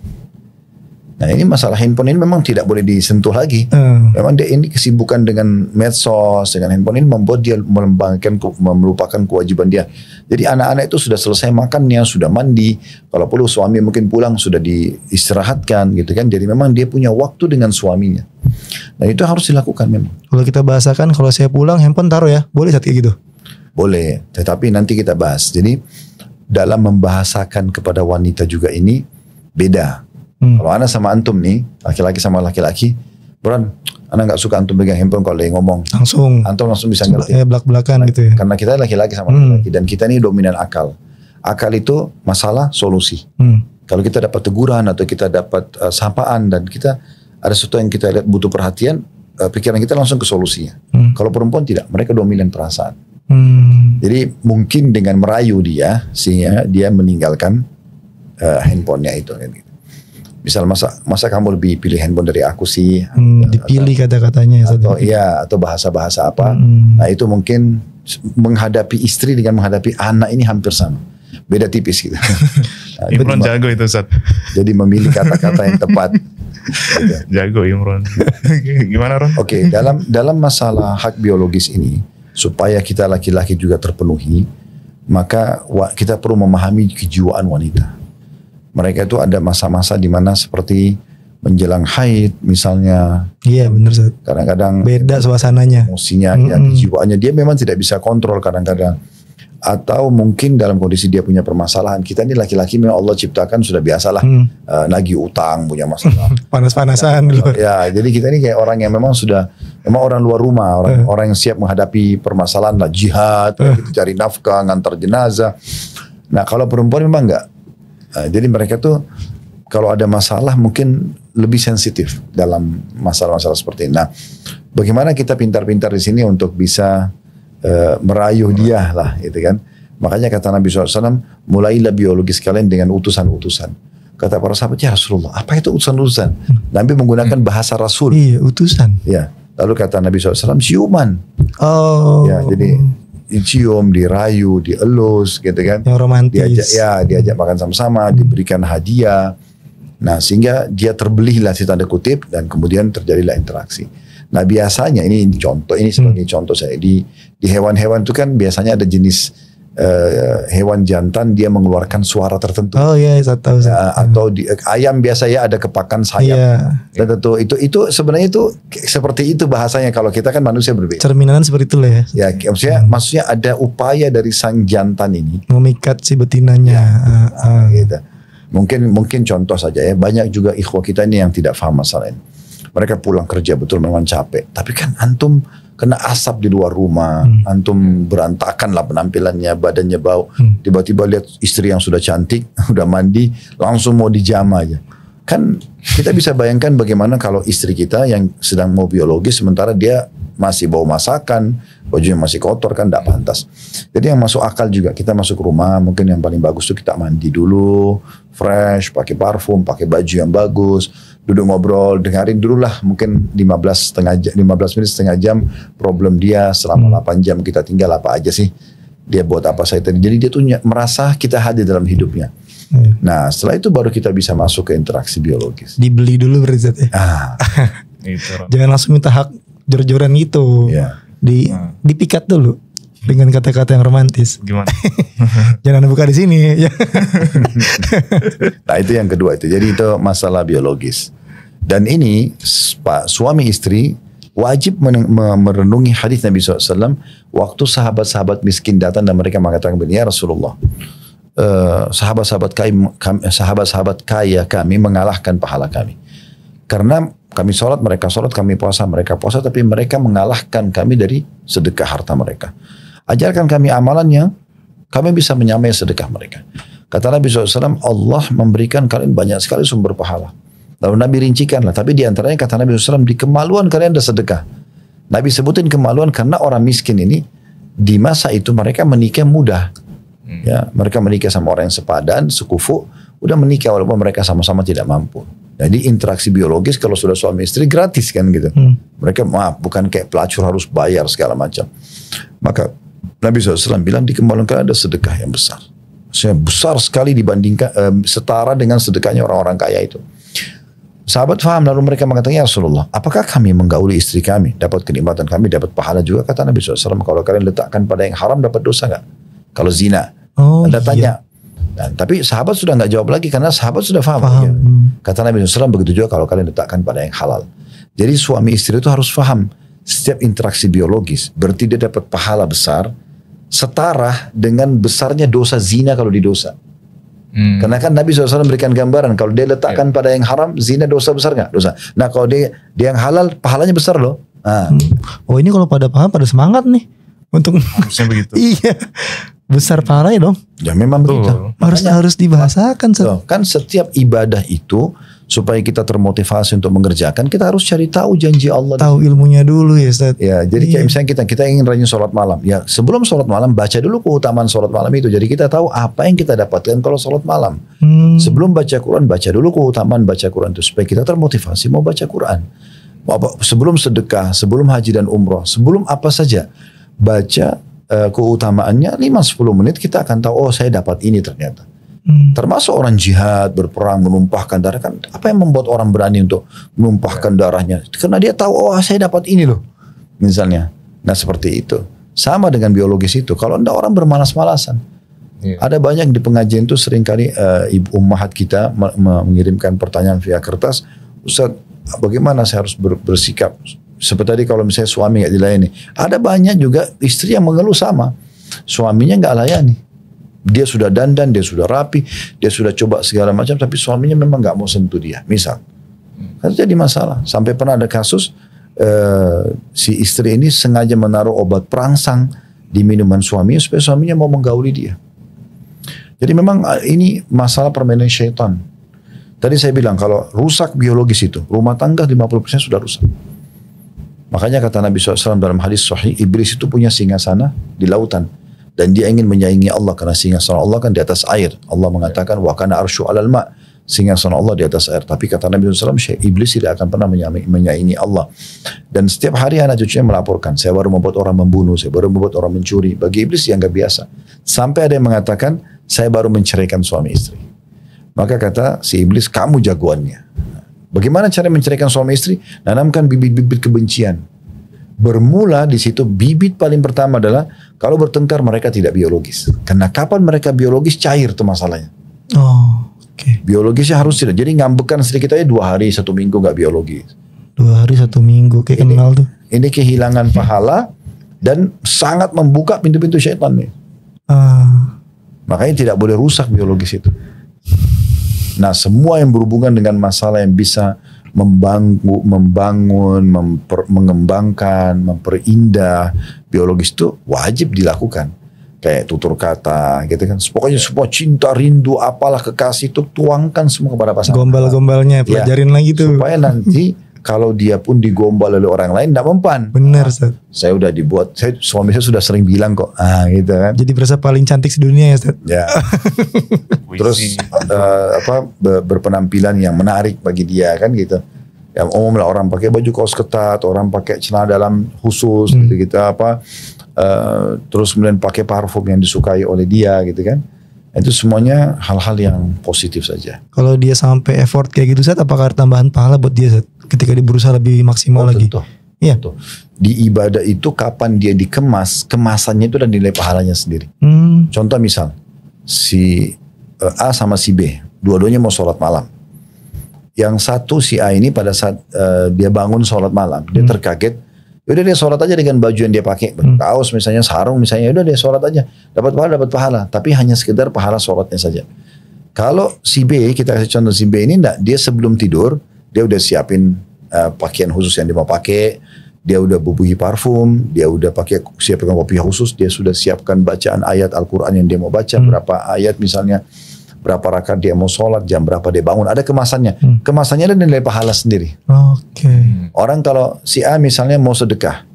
Speaker 3: Nah ini masalah handphone ini memang tidak boleh disentuh lagi. Memang dia ini kesibukan dengan medsos, dengan handphone ini membuat dia melupakan kewajiban dia. Jadi anak-anak itu sudah selesai makannya, sudah mandi. Kalau perlu suami mungkin pulang sudah diistirahatkan gitu kan. Jadi memang dia punya waktu dengan suaminya. Dan itu harus dilakukan memang.
Speaker 1: Kalau kita bahasakan, kalau saya pulang handphone taruh ya, boleh saat kayak gitu?
Speaker 3: Boleh, tetapi nanti kita bahas. Jadi dalam membahasakan kepada wanita juga ini beda. Kalau ana sama antum nih, laki-laki sama laki-laki, Bron, ana nggak suka antum pegang handphone kalau dia ngomong.
Speaker 1: Antum
Speaker 3: langsung bisa ngerti.
Speaker 1: Belak-belakan gitu ya.
Speaker 3: Karena kita laki-laki sama laki-laki dan kita ini dominan akal. Akal itu masalah, solusi. Kalau kita dapat teguran atau kita dapat sapaan dan kita ada sesuatu yang kita lihat butuh perhatian, pikiran kita langsung ke solusinya. Kalau perempuan tidak, mereka dominan perasaan. Jadi mungkin dengan merayu dia, sehingga dia meninggalkan handphonenya itu. Misal masa kamu lebih pilih handphone dari aku sih?
Speaker 1: Dipilih kata-katanya.
Speaker 3: Atau bahasa-bahasa apa? Nah itu mungkin menghadapi istri dengan menghadapi anak ini hampir sama. Beda tipis gitu.
Speaker 2: Imron jago itu Ustaz.
Speaker 3: Jadi memilih kata-kata yang tepat.
Speaker 2: Jago Imron. Gimana Ron?
Speaker 3: Oke, dalam masalah hak biologis ini, supaya kita laki-laki juga terpenuhi, maka kita perlu memahami kejiwaan wanita. Mereka itu ada masa-masa di mana seperti menjelang haid misalnya.
Speaker 1: Iya benar Ustaz.
Speaker 3: Kadang-kadang
Speaker 1: beda suasananya.
Speaker 3: Emosinya, kejiwaannya dia memang tidak bisa kontrol kadang-kadang. Atau mungkin dalam kondisi dia punya permasalahan. Kita ini laki-laki memang Allah ciptakan sudah biasalah nagih utang, punya masalah.
Speaker 1: Panas-panasan dulu.
Speaker 3: Ya, jadi kita ini kayak orang yang memang memang orang luar rumah, orang yang siap menghadapi permasalahan lah, jihad, gitu, cari nafkah, ngantar jenazah. Nah, kalau perempuan memang enggak. Jadi mereka tuh kalau ada masalah mungkin lebih sensitif dalam masalah-masalah seperti ini. Nah, bagaimana kita pintar-pintar di sini untuk bisa merayu dia lah, gitu kan. Makanya kata Nabi SAW, mulailah biologis kalian dengan utusan-utusan. Kata para sahabat, ya Rasulullah, apa itu utusan-utusan? Nabi menggunakan bahasa Rasul.
Speaker 1: Iya, utusan.
Speaker 3: Ya, lalu kata Nabi SAW, ciuman.
Speaker 1: Oh.
Speaker 3: Ya, jadi dicium, dirayu, dielus, gitu kan.
Speaker 1: Yang romantis.
Speaker 3: Diajak makan sama-sama, diberikan hadiah. Nah, sehingga dia terbelihlah si tanda kutip dan kemudian terjadilah interaksi. Nah biasanya ini contoh, ini sebagai contoh saya di hewan-hewan itu kan biasanya ada jenis hewan jantan dia mengeluarkan suara tertentu.
Speaker 1: Oh iya, saya tahu.
Speaker 3: Atau ayam biasa ya ada kepakan sayap.
Speaker 1: Iya.
Speaker 3: Dan tentu itu sebenarnya itu seperti itu bahasanya kalau kita kan manusia berbeda.
Speaker 1: Cerminan seperti itu lah ya.
Speaker 3: Ya maksudnya ada upaya dari sang jantan ini
Speaker 1: memikat si betinanya.
Speaker 3: Gitu. Mungkin contoh saja ya, banyak juga ikhwah kita ini yang tidak paham masalah ini. Mereka pulang kerja betul memang capek. Tapi kan antum kena asap di luar rumah. Antum berantakan lah penampilannya, badannya bau. Tiba-tiba lihat istri yang sudah cantik, udah mandi, langsung mau dijama aja. Kan kita bisa bayangkan bagaimana kalau istri kita yang sedang mau biologis, sementara dia masih bau masakan, bajunya masih kotor, kan tidak pantas. Jadi yang masuk akal juga, kita masuk rumah, mungkin yang paling bagus tuh kita mandi dulu, fresh, pakai parfum, pakai baju yang bagus, duduk ngobrol, dengarin dulu lah mungkin 15 menit setengah jam problem dia selama 8 jam kita tinggal apa aja sih, dia buat apa saya tadi. Jadi dia tuh merasa kita hadir dalam hidupnya. Nah setelah itu baru kita bisa masuk ke interaksi biologis.
Speaker 1: Dibeli dulu berarti ya. Jangan langsung minta hak jor-joran gitu. Dipikat dulu dengan kata-kata yang romantis.
Speaker 2: Gimana?
Speaker 1: Jangan buka di sini.
Speaker 3: Nah itu yang kedua itu. Jadi itu masalah biologis. Dan ini Pak suami istri wajib merenungi hadis Nabi SAW waktu sahabat-sahabat miskin datang dan mereka mengatakan begini, ya Rasulullah, sahabat-sahabat kaya kami mengalahkan pahala kami. Karena kami sholat, mereka sholat, kami puasa, mereka puasa, tapi mereka mengalahkan kami dari sedekah harta mereka. Ajarkan kami amalannya, kami bisa menyamai sedekah mereka. Kata Nabi SAW, Allah memberikan kalian banyak sekali sumber pahala. Lalu Nabi rincikanlah, tapi diantaranya kata Nabi SAW, di kemaluan kalian ada sedekah. Nabi sebutin kemaluan karena orang miskin ini, di masa itu mereka menikah mudah. Ya, mereka menikah sama orang yang sepadan, sekufu, udah menikah walaupun mereka sama-sama tidak mampu. Jadi interaksi biologis kalau sudah suami istri gratis kan gitu. Mereka bukan kayak pelacur harus bayar segala macam. Maka Nabi SAW bilang di kemaluan kalian ada sedekah yang besar. Maksudnya besar sekali dibandingkan setara dengan sedekahnya orang-orang kaya itu. Sahabat faham, lalu mereka mengatakan, ya Rasulullah, apakah kami menggauli istri kami, dapat kenikmatan kami, dapat pahala juga? Kata Nabi SAW, kalau kalian letakkan pada yang haram dapat dosa gak? Kalau zina. Anda tanya. Dan, tapi sahabat sudah gak jawab lagi karena sahabat sudah faham. Ya. Kata Nabi SAW, begitu juga kalau kalian letakkan pada yang halal. Jadi suami istri itu harus paham setiap interaksi biologis berarti dia dapat pahala besar setara dengan besarnya dosa zina kalau didosa. Karena kan Nabi SAW berikan gambaran kalau dia letakkan pada yang haram, zina dosa besar nggak? Dosa. Nah kalau dia yang halal, pahalanya besar loh. Nah.
Speaker 1: Oh ini kalau pada paham pada semangat nih untuk
Speaker 2: Harusnya begitu.
Speaker 1: iya besar pahalanya dong.
Speaker 3: Ya memang begitu.
Speaker 1: Harus dibahasakan.
Speaker 3: Loh, kan setiap ibadah itu supaya kita termotivasi untuk mengerjakan, kita harus cari tahu janji Allah.
Speaker 1: Tahu ilmunya dulu ya Ustaz.
Speaker 3: Ya, jadi kayak misalnya kita ingin rajin sholat malam. Ya, sebelum sholat malam baca dulu keutamaan sholat malam itu. Jadi kita tahu apa yang kita dapatkan kalau sholat malam. Sebelum baca Quran, baca dulu keutamaan baca Quran itu supaya kita termotivasi mau baca Quran. Sebelum sedekah, sebelum haji dan umroh, sebelum apa saja baca keutamaannya 5-10 menit kita akan tahu oh saya dapat ini ternyata. Termasuk orang jihad, berperang, menumpahkan darah kan. Apa yang membuat orang berani untuk menumpahkan darahnya? Karena dia tahu, oh saya dapat ini loh. Misalnya. Nah seperti itu. Sama dengan biologis itu. Kalau enggak orang bermalas-malasan. Ada banyak di pengajian itu seringkali ibu ummahat kita mengirimkan pertanyaan via kertas. Ustaz, bagaimana saya harus bersikap? Seperti tadi kalau misalnya suami nggak dilayani. Ada banyak juga istri yang mengeluh sama. Suaminya nggak layani. Dia sudah dandan, dia sudah rapi, dia sudah coba segala macam, tapi suaminya memang nggak mau sentuh dia. Misal, kan jadi masalah. Sampai pernah ada kasus si istri ini sengaja menaruh obat perangsang di minuman suaminya supaya suaminya mau menggauli dia. Jadi memang ini masalah permainan syaitan. Tadi saya bilang kalau rusak biologis itu, rumah tangga 50% sudah rusak. Makanya kata Nabi SAW dalam hadis sahih, iblis itu punya singgasana di lautan. Dan dia ingin menyaingi Allah karena singgasana Allah kan di atas air. Allah mengatakan wa kana arsyu 'alal ma'. Singgasana Allah di atas air. Tapi kata Nabi SAW, iblis tidak akan pernah menyaingi Allah. Dan setiap hari anak cucunya melaporkan, saya baru membuat orang membunuh, saya baru membuat orang mencuri. Bagi iblis yang gak biasa. Sampai ada yang mengatakan, saya baru menceraikan suami istri. Maka kata si iblis, kamu jagoannya. Bagaimana cara menceraikan suami istri? Nanamkan bibit-bibit kebencian. Bermula di situ bibit paling pertama adalah kalau bertengkar mereka tidak biologis. Karena kapan mereka biologis cair tuh masalahnya.
Speaker 1: Oh, oke.
Speaker 3: Biologisnya harus tidak. Jadi ngambekan sedikit aja 2 hari 1 minggu nggak biologis.
Speaker 1: 2 hari 1 minggu kayak kenal tuh.
Speaker 3: Ini kehilangan pahala dan sangat membuka pintu-pintu syaitan nih. Makanya tidak boleh rusak biologis itu. Nah semua yang berhubungan dengan masalah yang bisa membangun, mengembangkan, memperindah biologis itu wajib dilakukan. Kayak tutur kata gitu kan. Pokoknya semua cinta, rindu, apalah kekasih itu tuangkan semua kepada pasangan.
Speaker 1: Gombal-gombalnya pelajarin lagi tuh.
Speaker 3: Supaya nanti kalau dia pun digombal oleh orang lain tidak mempan.
Speaker 1: Benar Ustaz.
Speaker 3: Saya udah dibuat, suami saya sudah sering bilang kok. Gitu kan.
Speaker 1: Jadi berasa paling cantik sedunia ya Ustaz.
Speaker 3: Ya. Terus berpenampilan yang menarik bagi dia kan gitu. Yang umum lah orang pakai baju kaos ketat, orang pakai celana dalam khusus gitu apa. Terus kemudian pakai parfum yang disukai oleh dia gitu kan. Itu semuanya hal-hal yang positif saja.
Speaker 1: Kalau dia sampai effort kayak gitu Ustaz, apakah ada tambahan pahala buat dia Ustaz? Ketika dia berusaha lebih maksimal lagi. Iya. Di ibadah itu kapan dia dikemas, kemasannya itu dan nilai pahalanya sendiri.
Speaker 3: Contoh misal si A sama si B, dua-duanya mau sholat malam. Yang satu si A ini pada saat dia bangun sholat malam, dia terkaget. Udah dia sholat aja dengan baju yang dia pakai, kaos misalnya, sarung misalnya, udah dia sholat aja, dapat pahala, tapi hanya sekedar pahala sholatnya saja. Kalau si B, kita kasih contoh si B ini enggak, dia sebelum tidur dia udah siapin pakaian khusus yang dia mau pakai, dia udah bubuhi parfum, dia udah siapkan kopi khusus, dia sudah siapkan bacaan ayat Al-Quran yang dia mau baca, berapa ayat misalnya, berapa rakaat dia mau sholat, jam berapa dia bangun, ada kemasannya. Kemasannya ada nilai pahala sendiri. Orang kalau si A misalnya mau sedekah,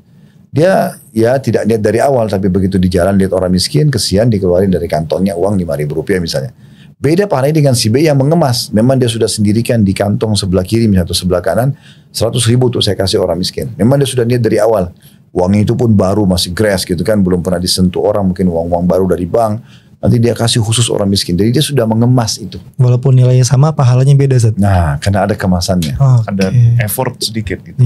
Speaker 3: dia ya tidak niat dari awal, tapi begitu di jalan lihat orang miskin, kesian dikeluarin dari kantongnya uang 5.000 rupiah misalnya. Beda pahalanya dengan si B yang mengemas. Memang dia sudah sendirikan di kantong sebelah kiri atau sebelah kanan 100.000 tuh saya kasih orang miskin. Memang dia sudah niat dari awal. Uangnya itu pun baru, masih grass gitu kan, belum pernah disentuh orang, mungkin uang-uang baru dari bank. Nanti dia kasih khusus orang miskin. Jadi dia sudah mengemas itu.
Speaker 1: Walaupun nilainya sama, pahalanya beda Zat.
Speaker 3: Nah, karena ada kemasannya.
Speaker 2: Ada effort sedikit gitu.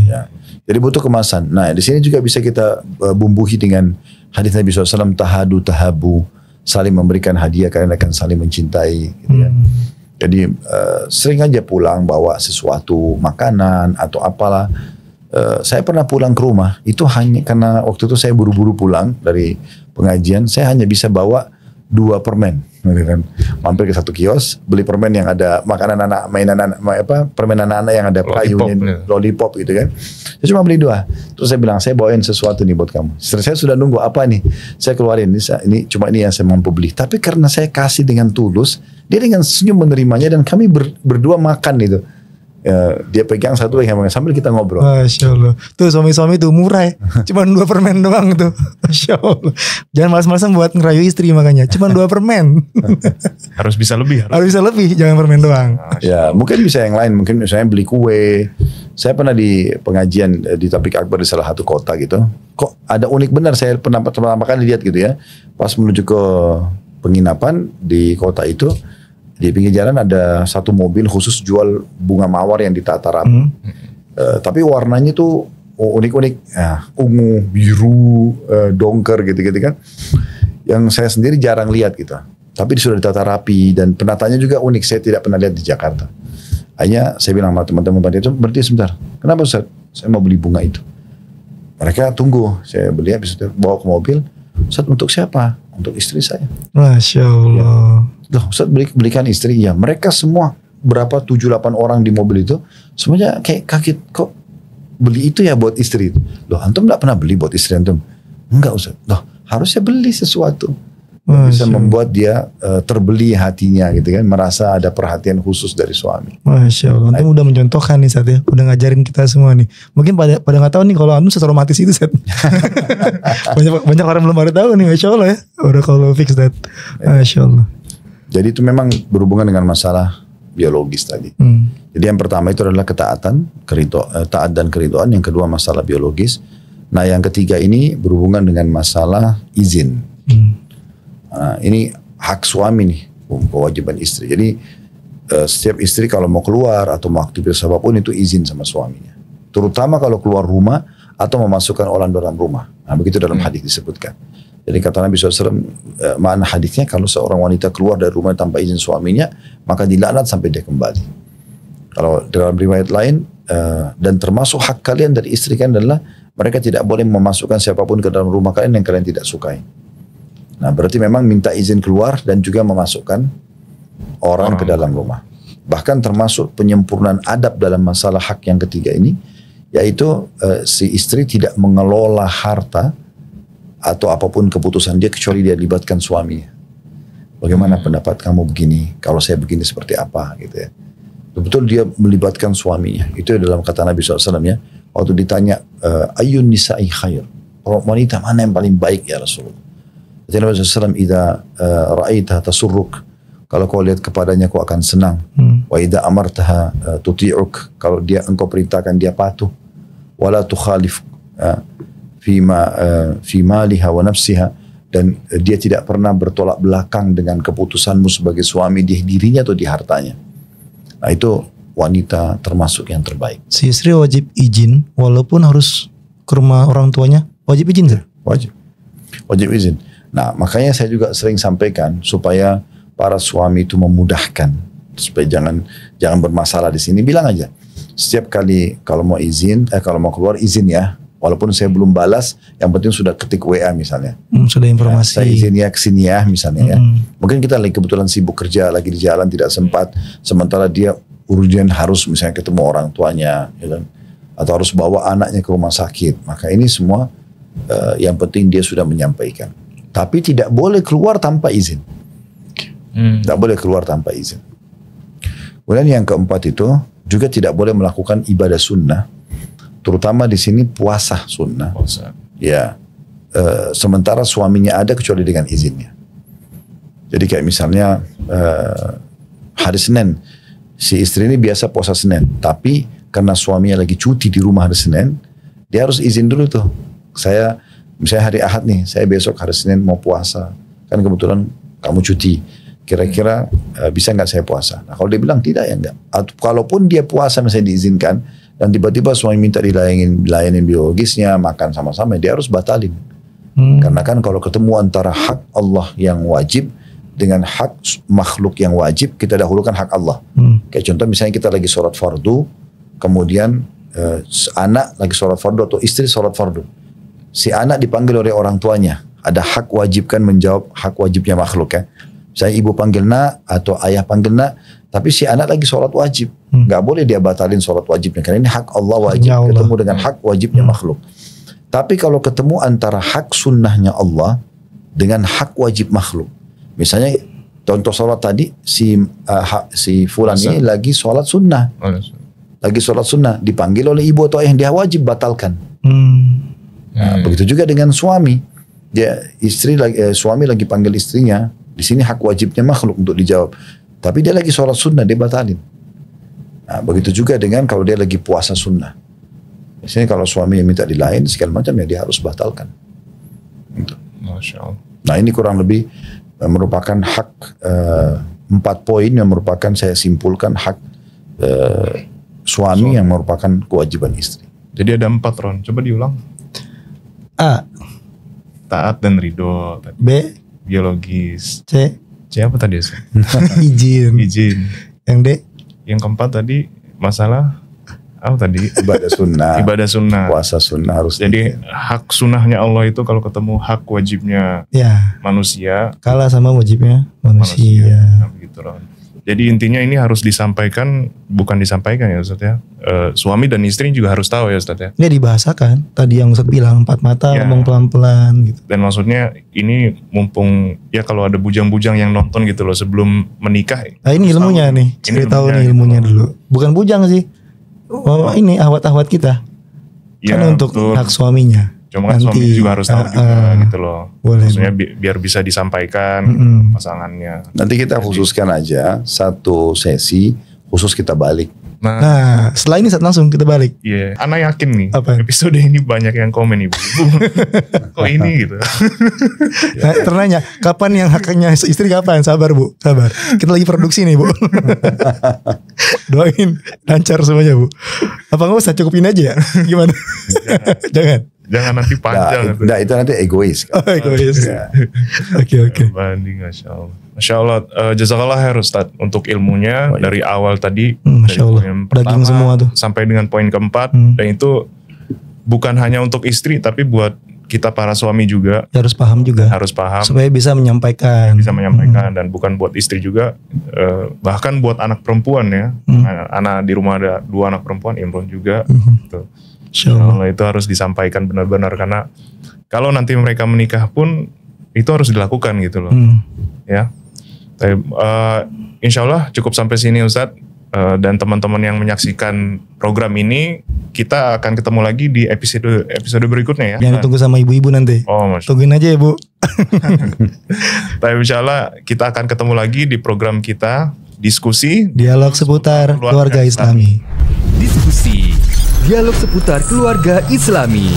Speaker 3: Ya. Jadi butuh kemasan. Nah, di sini juga bisa kita bumbuhi dengan hadis Nabi SAW, tahadu tahabu, saling memberikan hadiah kalian akan saling mencintai gitu ya. Jadi sering aja pulang bawa sesuatu, makanan atau apalah. Saya pernah pulang ke rumah, itu hanya karena waktu itu saya buru-buru pulang dari pengajian, saya hanya bisa bawa 2 permen. Gitu kan. Mampir ke satu kios, beli permen yang ada makanan anak, mainan anak, permen anak-anak yang ada payungnya, lollipop gitu kan. Saya cuma beli 2. Terus saya bilang, saya bawain sesuatu nih buat kamu. Saya sudah nunggu apa nih? Saya keluarin, ini cuma ini yang saya mampu beli. Tapi karena saya kasih dengan tulus, dia dengan senyum menerimanya dan kami berdua makan itu. Dia pegang satu sambil kita ngobrol.
Speaker 1: Masya Allah. Tuh suami-suami tuh murah ya. Cuma 2 permen doang tuh. Masya Allah. Jangan malas-malasan buat ngerayu istri makanya. Cuma 2 permen.
Speaker 2: Harus bisa lebih.
Speaker 1: Harus bisa lebih. Jangan permen doang.
Speaker 3: Ya mungkin bisa yang lain. Mungkin misalnya beli kue. Saya pernah di pengajian di Tablik Akbar di salah satu kota gitu. Kok ada unik benar. Saya pertama kali lihat gitu ya. Pas menuju ke penginapan di kota itu. Di pinggir jalan ada satu mobil khusus jual bunga mawar yang ditata rapi. Tapi warnanya tuh unik-unik. Ungu, biru, dongker gitu-gitu kan. Yang saya sendiri jarang lihat gitu. Tapi sudah ditata rapi dan penatanya juga unik. Saya tidak pernah lihat di Jakarta. Hanya saya bilang sama teman-teman itu, berhenti sebentar. Kenapa Ustaz? Saya mau beli bunga itu. Mereka tunggu. Saya beli habis itu bawa ke mobil. Ustaz untuk siapa? Untuk istri saya.
Speaker 1: Masya Allah.
Speaker 3: Loh, Ustaz belikan istri. Ya, mereka semua berapa 7-8 orang di mobil itu semuanya kayak kaget, kok beli itu ya buat istri. Loh, antum enggak pernah beli buat istri antum? Enggak Ustaz. Loh, harusnya beli sesuatu. Bisa membuat dia terbeli hatinya gitu kan, merasa ada perhatian khusus dari suami.
Speaker 1: Masya Allah, antum udah mencontohkan nih Seth ya, udah ngajarin kita semua nih. Mungkin pada nggak tahu nih kalau antum seromantis itu Seth. banyak orang belum pada tahu nih, Masya Allah ya. Udah kalau fix that, Masya Allah.
Speaker 3: Jadi itu memang berhubungan dengan masalah biologis tadi. Jadi yang pertama itu adalah ketaatan, taat dan keridhaan. Yang kedua masalah biologis. Nah yang ketiga ini berhubungan dengan masalah izin. Nah, ini hak suami nih, kewajiban istri. Jadi setiap istri kalau mau keluar atau mau aktivitas apapun itu izin sama suaminya. Terutama kalau keluar rumah atau memasukkan orang dalam rumah. Nah begitu dalam hadis disebutkan. Jadi kata Nabi SAW, makna hadisnya kalau seorang wanita keluar dari rumah tanpa izin suaminya, maka dilaknat sampai dia kembali. Kalau dalam riwayat lain, dan termasuk hak kalian dari istri kalian adalah mereka tidak boleh memasukkan siapapun ke dalam rumah kalian yang kalian tidak sukai. Nah berarti memang minta izin keluar dan juga memasukkan orang ke dalam rumah. Bahkan termasuk penyempurnaan adab dalam masalah hak yang ketiga ini, yaitu si istri tidak mengelola harta atau apapun keputusan dia kecuali dia libatkan suaminya. Bagaimana pendapat kamu begini, kalau saya begini seperti apa gitu ya. Betul dia melibatkan suaminya. Itu dalam kata Nabi SAW ya. Waktu ditanya, ayyun nisa'i khair. Wanita mana yang paling baik ya Rasulullah. Kata Nabi SAW, idza ra'aitaha tasurruk. Kalau kau lihat kepadanya kau akan senang. Wa idza amartaha tuti'uk. Kalau engkau perintahkan dia patuh. Wala tukhalif fi maliha wa nafsiha. Dan dia tidak pernah bertolak belakang dengan keputusanmu sebagai suami di dirinya atau di hartanya. Nah itu wanita termasuk yang terbaik.
Speaker 1: Si istri wajib izin walaupun harus ke rumah orang tuanya. Wajib izin sir?
Speaker 3: Wajib izin. Nah makanya saya juga sering sampaikan supaya para suami itu memudahkan supaya jangan bermasalah di sini. Bilang aja setiap kali kalau mau izin, kalau mau keluar izin ya. Walaupun saya belum balas, yang penting sudah ketik WA misalnya.
Speaker 1: Sudah informasi.
Speaker 3: Saya izin ya kesini ya misalnya ya. Mungkin kita lagi kebetulan sibuk kerja, lagi di jalan tidak sempat. Sementara dia urgent harus misalnya ketemu orang tuanya, ya kan? Atau harus bawa anaknya ke rumah sakit. Maka ini semua yang penting dia sudah menyampaikan. Tapi tidak boleh keluar tanpa izin. Tidak boleh keluar tanpa izin. Kemudian yang keempat itu juga tidak boleh melakukan ibadah sunnah. Terutama di sini puasa sunnah. Ya, sementara suaminya ada kecuali dengan izinnya. Jadi kayak misalnya hari Senin, si istri ini biasa puasa Senin, tapi karena suaminya lagi cuti di rumah hari Senin, dia harus izin dulu tuh. Saya misalnya hari Ahad nih, saya besok hari Senin mau puasa, kan kebetulan kamu cuti. Kira-kira bisa nggak saya puasa? Nah kalau dia bilang tidak ya enggak. Atau kalaupun dia puasa misalnya diizinkan, dan tiba-tiba suami minta dilayanin biologisnya, makan sama-sama, dia harus batalin. Karena kan kalau ketemu antara hak Allah yang wajib dengan hak makhluk yang wajib, kita dahulukan hak Allah. Kayak contoh misalnya kita lagi sholat fardu, kemudian anak lagi sholat fardu atau istri sholat fardu. Si anak dipanggil oleh orang tuanya, ada hak wajib kan menjawab hak wajibnya makhluk ya. Misalnya ibu panggil nak atau ayah panggil nak, tapi si anak lagi sholat wajib, nggak boleh dia batalin sholat wajibnya karena ini hak Allah wajib ketemu dengan hak wajibnya makhluk. Tapi kalau ketemu antara hak sunnahnya Allah dengan hak wajib makhluk, misalnya contoh sholat tadi si fulan ini lagi sholat sunnah, dipanggil oleh ibu atau ayah, dia wajib batalkan. Nah, begitu juga dengan suami, suami lagi panggil istrinya, di sini hak wajibnya makhluk untuk dijawab, tapi dia lagi sholat sunnah, dia batalin. Nah, begitu juga dengan kalau dia lagi puasa sunnah, misalnya kalau suami yang minta di lain segala macam ya dia harus batalkan.
Speaker 2: Masya Allah.
Speaker 3: Nah ini kurang lebih merupakan hak 4 poin yang merupakan saya simpulkan hak suami yang merupakan kewajiban istri.
Speaker 2: Jadi ada 4 Ron, coba diulang.
Speaker 1: A.
Speaker 2: Taat dan ridho.
Speaker 1: B.
Speaker 2: Biologis.
Speaker 1: C.
Speaker 2: Apa tadi?
Speaker 1: Izin. Yang D.
Speaker 2: Yang keempat tadi masalah apa tadi?
Speaker 3: Ibadah sunnah.
Speaker 2: Ibadah sunnah.
Speaker 3: Puasa sunnah harus.
Speaker 2: Jadi hak sunnahnya Allah itu kalau ketemu hak wajibnya manusia,
Speaker 1: kalah sama wajibnya manusia.
Speaker 2: Nah, begitu Ron. Jadi intinya ini harus disampaikan, bukan disampaikan ya Ustaz ya. Suami dan istri juga harus tahu ya Ustaz ya.
Speaker 1: Nggak dibahasakan. Tadi yang Ustaz bilang 4 mata ngomong pelan-pelan gitu.
Speaker 2: Dan maksudnya ini mumpung ya kalau ada bujang-bujang yang nonton gitu loh sebelum menikah.
Speaker 1: Nah ini ilmunya nih. Cari tahu nih ilmunya dulu. Bukan bujang sih. Oh ini ahwat-ahwat kita.
Speaker 2: Ya,
Speaker 1: kan untuk
Speaker 2: betul.
Speaker 1: hak suaminya.
Speaker 2: Cuma kan suami juga harus tahu juga gitu loh.
Speaker 1: Boleh,
Speaker 2: maksudnya biar bisa disampaikan pasangannya.
Speaker 3: Nanti kita khususkan aja satu sesi khusus kita balik.
Speaker 1: Nah setelah ini langsung kita balik.
Speaker 2: Iya, Ana yakin nih
Speaker 3: episode
Speaker 2: ini banyak yang komen ibu. Kok ini gitu.
Speaker 1: Nah, ternanya kapan yang haknya istri kapan? Sabar Bu, sabar. Kita lagi produksi nih Bu. Doain lancar semuanya Bu. Apa nggak usah cukupin aja ya? Gimana?
Speaker 2: Jangan nanti panjang.
Speaker 3: Nah, itu nanti egois.
Speaker 1: Oh, egois. Oke.
Speaker 2: Banding, Masya Allah. Masya Allah, jazakallah khair Ustaz untuk ilmunya dari awal tadi.
Speaker 1: Masya Allah, daging semua tuh.
Speaker 2: Sampai dengan poin keempat. Dan itu bukan hanya untuk istri, tapi buat kita para suami juga.
Speaker 1: Harus paham juga.
Speaker 2: Harus paham.
Speaker 1: Supaya bisa menyampaikan.
Speaker 2: Dan bukan buat istri juga. Bahkan buat anak perempuan ya. Anak di rumah ada 2 anak perempuan, Imron juga. Gitu. Allah itu harus disampaikan benar-benar karena kalau nanti mereka menikah pun itu harus dilakukan gitu loh. Ya. Insya Allah cukup sampai sini Ustadz. Dan teman-teman yang menyaksikan program ini, kita akan ketemu lagi di episode berikutnya ya.
Speaker 1: Yang ditunggu sama ibu-ibu nanti. Tungguin aja ya Bu.
Speaker 2: Tapi insya Allah kita akan ketemu lagi di program kita diskusi
Speaker 1: dialog seputar keluarga Islami.
Speaker 4: Diskusi dialog seputar keluarga Islami.